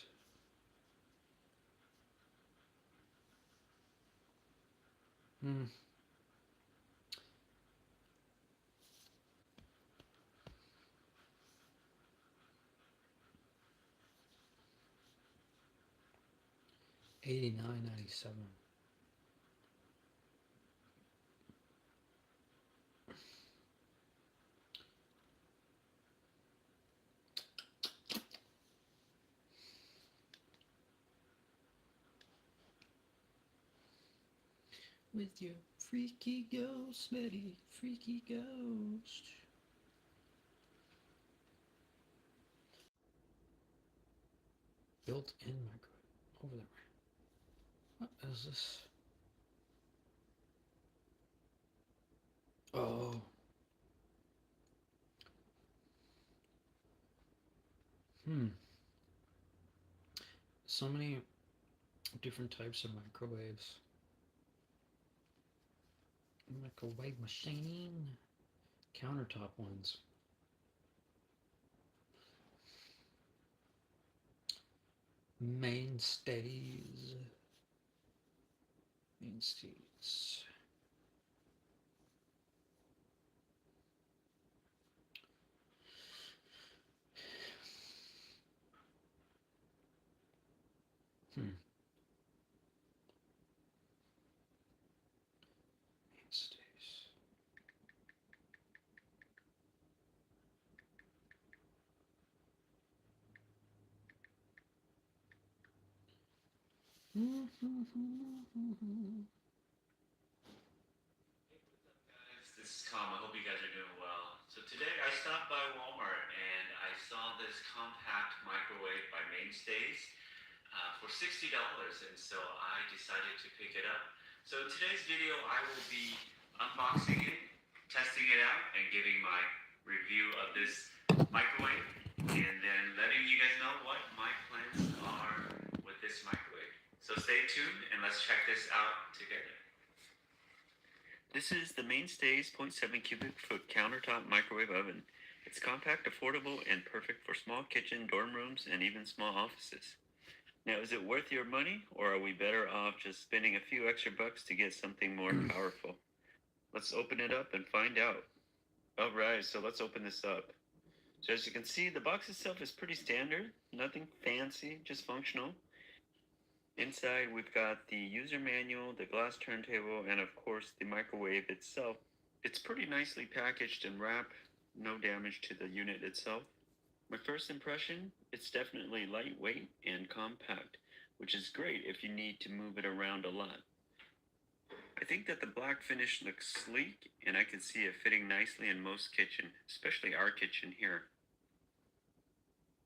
$89.97. With your freaky ghost, Betty, freaky ghost. Built-in microwave over there. What is this? Oh. So many different types of microwaves. Microwave machine. Countertop ones. Mainstays. Mainstays. Mainstays. This is Tom. I hope you guys are doing well. So today I stopped by Walmart and I saw this compact microwave by Mainstays for $60, and so I decided to pick it up. So in today's video I will be unboxing it, testing it out, and giving my review of this microwave, and then letting you guys know what my plans are with this microwave. So stay tuned and let's check this out together. This is the Mainstays 0.7 cubic foot countertop microwave oven. It's compact, affordable, and perfect for small kitchen, dorm rooms, and even small offices. Now, is it worth your money, or are we better off just spending a few extra bucks to get something more powerful? Let's open it up and find out. Alright, so let's open this up. So as you can see, the box itself is pretty standard. Nothing fancy, just functional. Inside, we've got the user manual, the glass turntable, and of course the microwave itself. It's pretty nicely packaged and wrapped, no damage to the unit itself. My first impression, it's definitely lightweight and compact, which is great if you need to move it around a lot. I think that the black finish looks sleek, and I can see it fitting nicely in most kitchen, especially our kitchen here.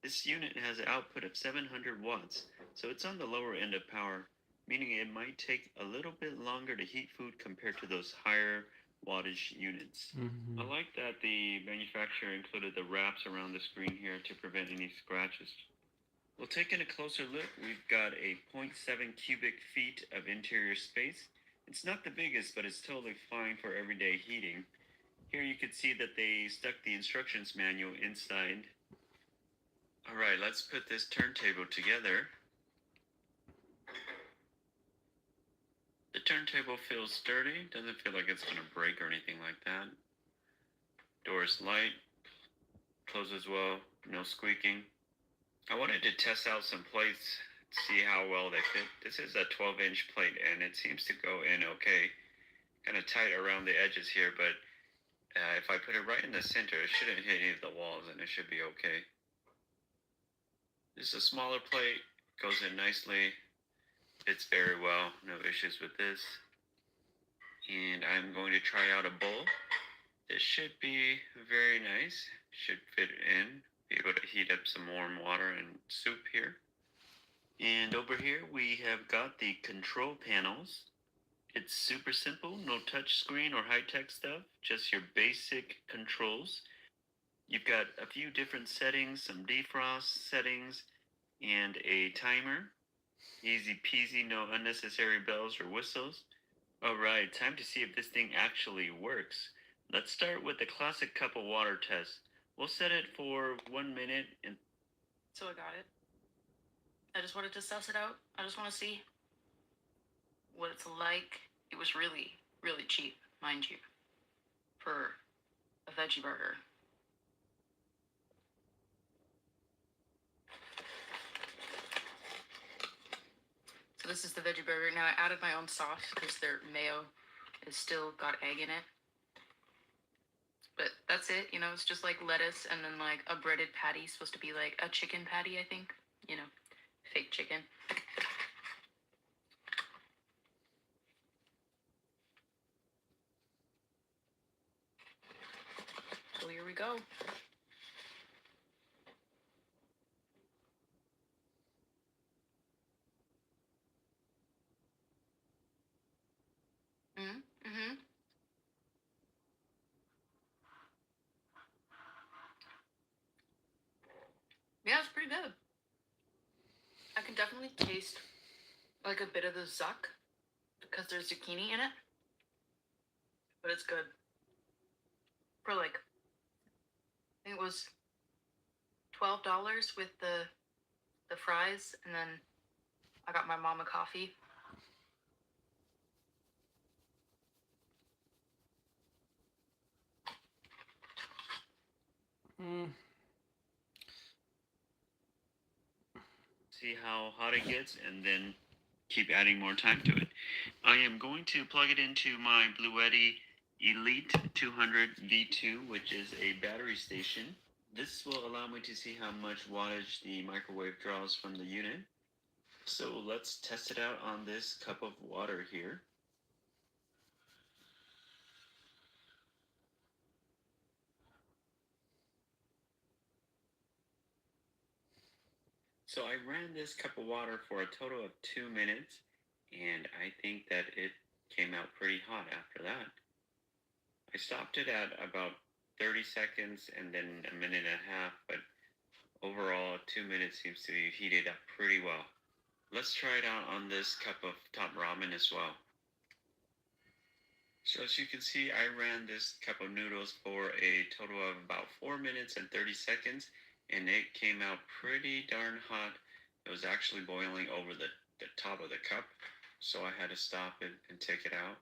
This unit has an output of 700 watts, so it's on the lower end of power, meaning it might take a little bit longer to heat food compared to those higher wattage units. I like that the manufacturer included the wraps around the screen here to prevent any scratches. Well, taking a closer look, we've got a 0.7 cubic feet of interior space. It's not the biggest, but it's totally fine for everyday heating. Here you can see that they stuck the instructions manual inside. Alright, let's put this turntable together. The turntable feels sturdy, doesn't feel like it's going to break or anything like that. Door is light, closes well, no squeaking. I wanted to test out some plates see how well they fit. This is a 12-inch plate, and it seems to go in okay. Kind of tight around the edges here, but if I put it right in the center, it shouldn't hit any of the walls, and it should be okay. This is a smaller plate, goes in nicely, fits very well, no issues with this. And I'm going to try out a bowl. This should be very nice, should fit in, be able to heat up some warm water and soup here. And over here we have got the control panels. It's super simple, no touch screen or high-tech stuff, just your basic controls. You've got a few different settings, some defrost settings, and a timer. Easy peasy, no unnecessary bells or whistles. Alright, time to see if this thing actually works. Let's start with the classic cup of water test. We'll set it for 1 minute and... So I got it. I just wanted to suss it out. I just want to see what it's like. It was really, really cheap, mind you, for a veggie burger. So this is the veggie burger. Now I added my own sauce because their mayo is still got egg in it. But that's it, you know, it's just like lettuce and then like a breaded patty, supposed to be like a chicken patty, I think. You know, fake chicken. So here we go. Mm-hmm. Yeah, it's pretty good. I can definitely taste like a bit of the zuck because there's zucchini in it. But it's good. For like, I think it was $12 with the fries, and then I got my mom a coffee. See how hot it gets and then keep adding more time to it. I am going to plug it into my Bluetti Elite 200 V2, which is a battery station. This will allow me to see how much wattage the microwave draws from the unit. So let's test it out on this cup of water here. So I ran this cup of water for a total of 2 minutes, and I think that it came out pretty hot after that. I stopped it at about 30 seconds and then a minute and a half, but overall 2 minutes seems to be heated up pretty well. Let's try it out on this cup of top ramen as well. So as you can see, I ran this cup of noodles for a total of about 4 minutes and 30 seconds, and it came out pretty darn hot. It was actually boiling over the top of the cup, so I had to stop it and take it out.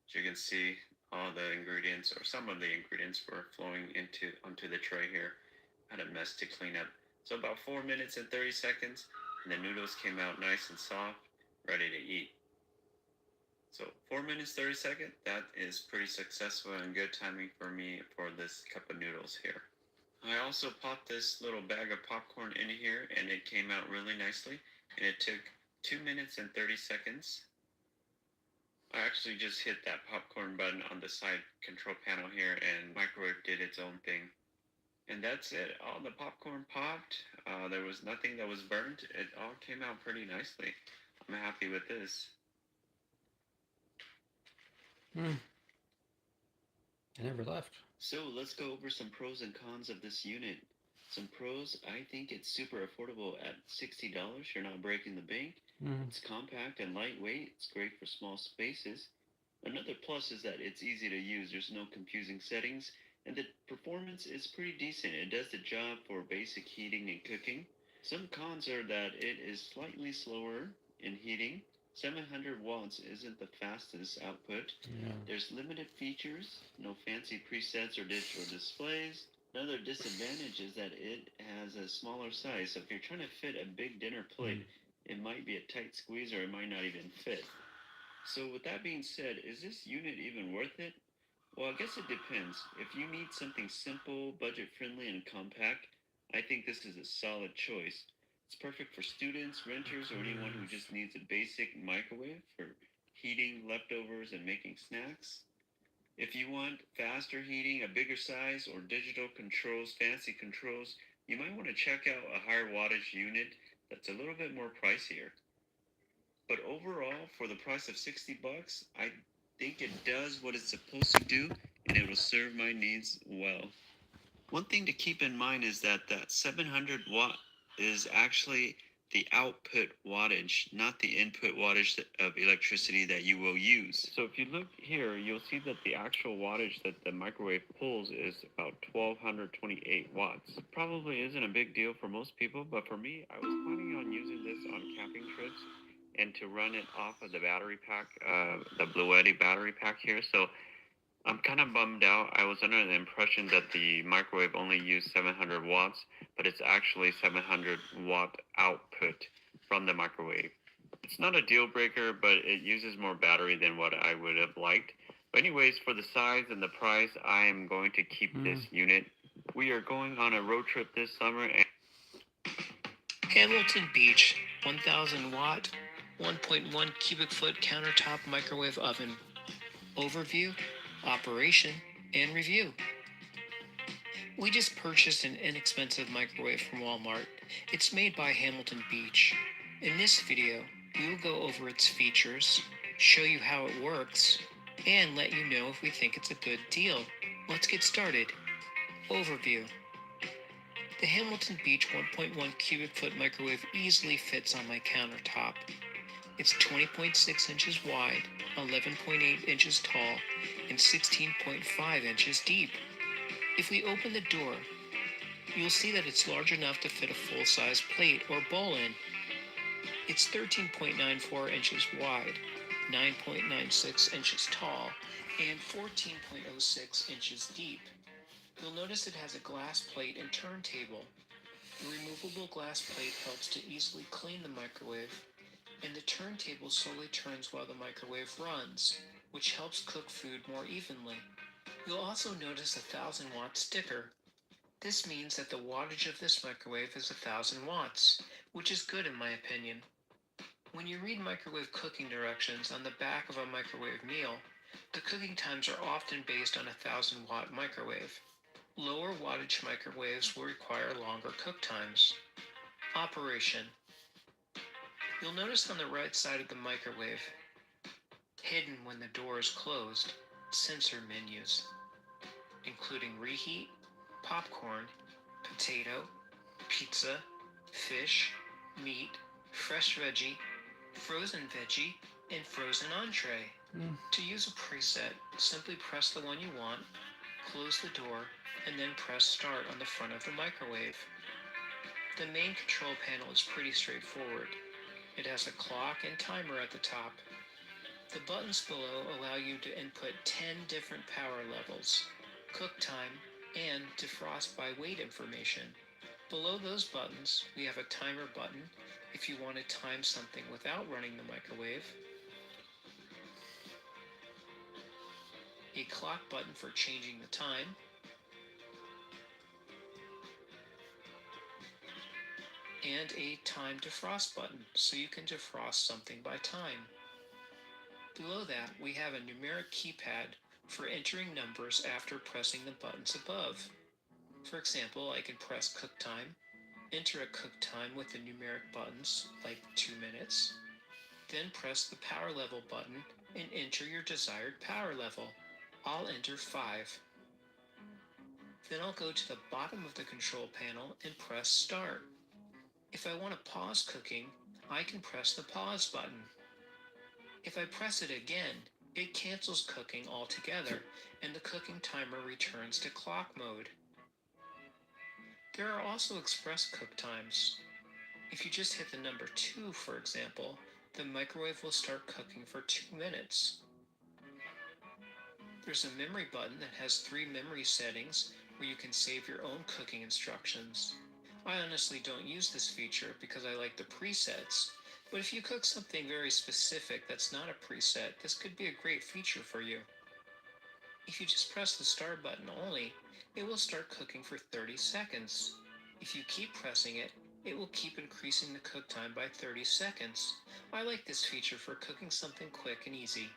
As you can see, all the ingredients, or some of the ingredients, were flowing onto the tray here. I had a mess to clean up. So about 4 minutes and 30 seconds, and the noodles came out nice and soft, ready to eat. So 4 minutes, 30 seconds, that is pretty successful and good timing for me for this cup of noodles here. I also popped this little bag of popcorn in here, and it came out really nicely, and it took 2 minutes and 30 seconds. I actually just hit that popcorn button on the side control panel here, and microwave did its own thing. And that's it. All the popcorn popped. There was nothing that was burnt. It all came out pretty nicely. I'm happy with this. I never left. So let's go over some pros and cons of this unit. Some pros, I think it's super affordable at $60. You're not breaking the bank. It's compact and lightweight. It's great for small spaces. Another plus is that it's easy to use. There's no confusing settings. And the performance is pretty decent. It does the job for basic heating and cooking. Some cons are that it is slightly slower in heating. 700 watts isn't the fastest output. There's limited features, no fancy presets or digital displays. Another disadvantage is that it has a smaller size. So if you're trying to fit a big dinner plate, it might be a tight squeeze or it might not even fit. So with that being said, is this unit even worth it? Well, I guess it depends. If you need something simple, budget-friendly, and compact, I think this is a solid choice. It's perfect for students, renters, or anyone who just needs a basic microwave for heating leftovers and making snacks. If you want faster heating, a bigger size, or digital controls, fancy controls, you might want to check out a higher wattage unit that's a little bit more pricier. But overall, for the price of 60 bucks, I think it does what it's supposed to do, and it will serve my needs well. One thing to keep in mind is that 700 watt is actually the output wattage, not the input wattage of electricity that you will use. So if you look here, you'll see that the actual wattage that the microwave pulls is about 1228 watts. Probably isn't a big deal for most people, but for me, I was planning on using this on camping trips and to run it off of the battery pack, the Bluetti battery pack here. So I'm kind of bummed out. I was under the impression that the microwave only used 700 watts, but it's actually 700 watt output from the microwave. It's not a deal breaker, but it uses more battery than what I would have liked. But anyways, for the size and the price, I am going to keep this unit. We are going on a road trip this summer. Hamilton Beach 1000 watt, 1.1 cubic foot countertop microwave oven. Overview, operation, and review. We just purchased an inexpensive microwave from Walmart. It's made by Hamilton Beach. In this video, we will go over its features, show you how it works, and let you know if we think it's a good deal. Let's get started. Overview. The Hamilton Beach 1.1 cubic foot microwave easily fits on my countertop. It's 20.6 inches wide, 11.8 inches tall, and 16.5 inches deep. If we open the door, you'll see that it's large enough to fit a full-size plate or bowl in. It's 13.94 inches wide, 9.96 inches tall, and 14.06 inches deep. You'll notice it has a glass plate and turntable. The removable glass plate helps to easily clean the microwave, and the turntable slowly turns while the microwave runs, which helps cook food more evenly. You'll also notice a 1000 watt sticker. This means that the wattage of this microwave is 1000 watts, which is good in my opinion. When you read microwave cooking directions on the back of a microwave meal, the cooking times are often based on a 1000 watt microwave. Lower wattage microwaves will require longer cook times. Operation. You'll notice on the right side of the microwave, hidden when the door is closed, sensor menus, including reheat, popcorn, potato, pizza, fish, meat, fresh veggie, frozen veggie, and frozen entree. To use a preset, simply press the one you want, close the door, and then press start on the front of the microwave. The main control panel is pretty straightforward. It has a clock and timer at the top. The buttons below allow you to input 10 different power levels, cook time, and defrost by weight information. Below those buttons, we have a timer button if you want to time something without running the microwave, a clock button for changing the time, and a time defrost button so you can defrost something by time. Below that, we have a numeric keypad for entering numbers after pressing the buttons above. For example, I can press cook time, enter a cook time with the numeric buttons, like 2 minutes, then press the power level button and enter your desired power level. I'll enter 5. Then I'll go to the bottom of the control panel and press start. If I want to pause cooking, I can press the pause button. If I press it again, it cancels cooking altogether, and the cooking timer returns to clock mode. There are also express cook times. If you just hit the number 2, for example, the microwave will start cooking for 2 minutes. There's a memory button that has 3 memory settings where you can save your own cooking instructions. I honestly don't use this feature because I like the presets, But if you cook something very specific that's not a preset, this could be a great feature for you. If you just press the start button only, it will start cooking for 30 seconds. If you keep pressing it, it will keep increasing the cook time by 30 seconds. I like this feature for cooking something quick and easy.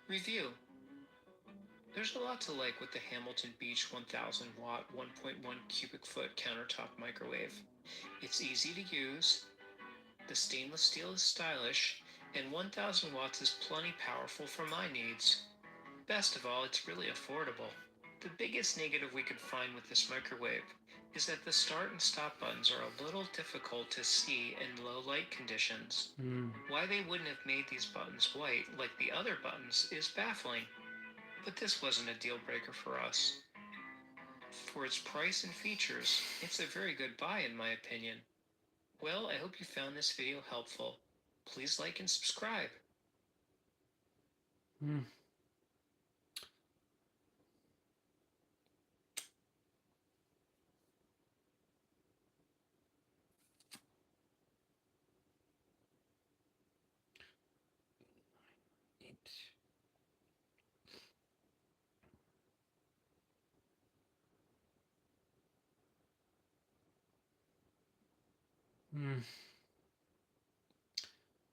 Review. There's a lot to like with the Hamilton Beach 1000 watt 1.1 cubic foot countertop microwave. It's easy to use, the stainless steel is stylish, and 1000 watts is plenty powerful for my needs. Best of all, it's really affordable. The biggest negative we could find with this microwave is that the start and stop buttons are a little difficult to see in low light conditions. Why they wouldn't have made these buttons white like the other buttons is baffling. But this wasn't a deal breaker for us. For its price and features, it's a very good buy in my opinion. Well, I hope you found this video helpful. Please like and subscribe.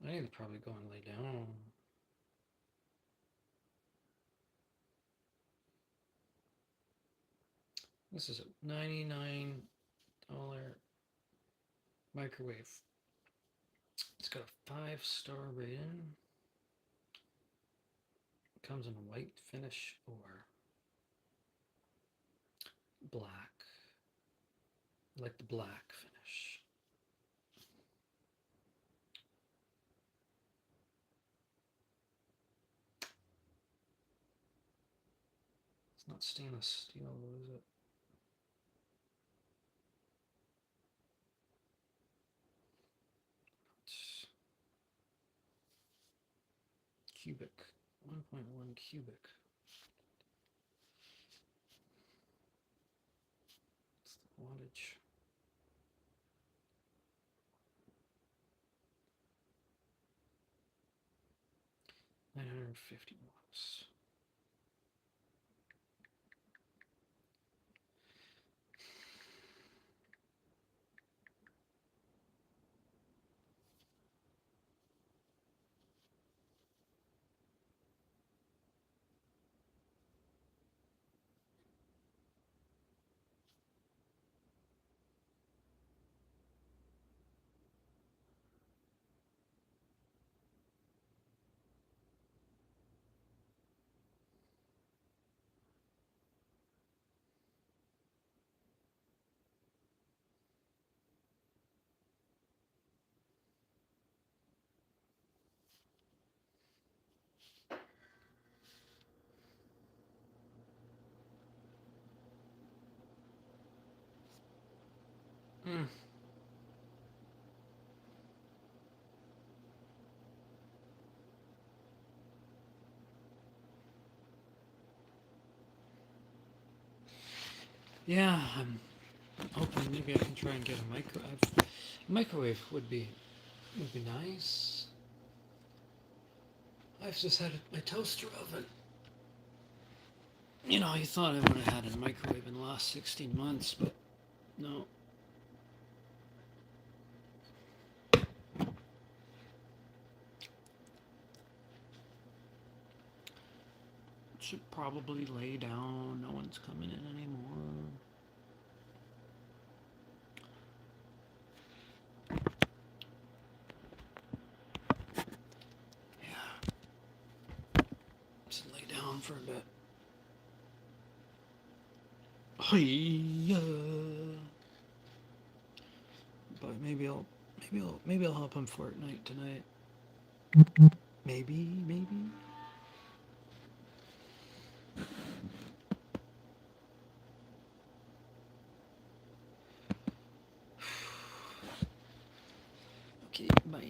I need to probably go and lay down. This is a $99 microwave. It's got a 5-star rating. Comes in a white finish or black. I like the black finish. It's not stainless steel, though, is it? It's cubic, 1.1 cubic. What's the wattage? $950. Yeah, I'm hoping maybe I can try and get a microwave would be nice. I've just had my toaster oven. You know, you thought I would have had a microwave in the last 16 months, but no. Should probably lay down. No one's coming in anymore. Yeah. Just lay down for a bit. But maybe I'll hop on Fortnite tonight. Maybe. Okay, bye.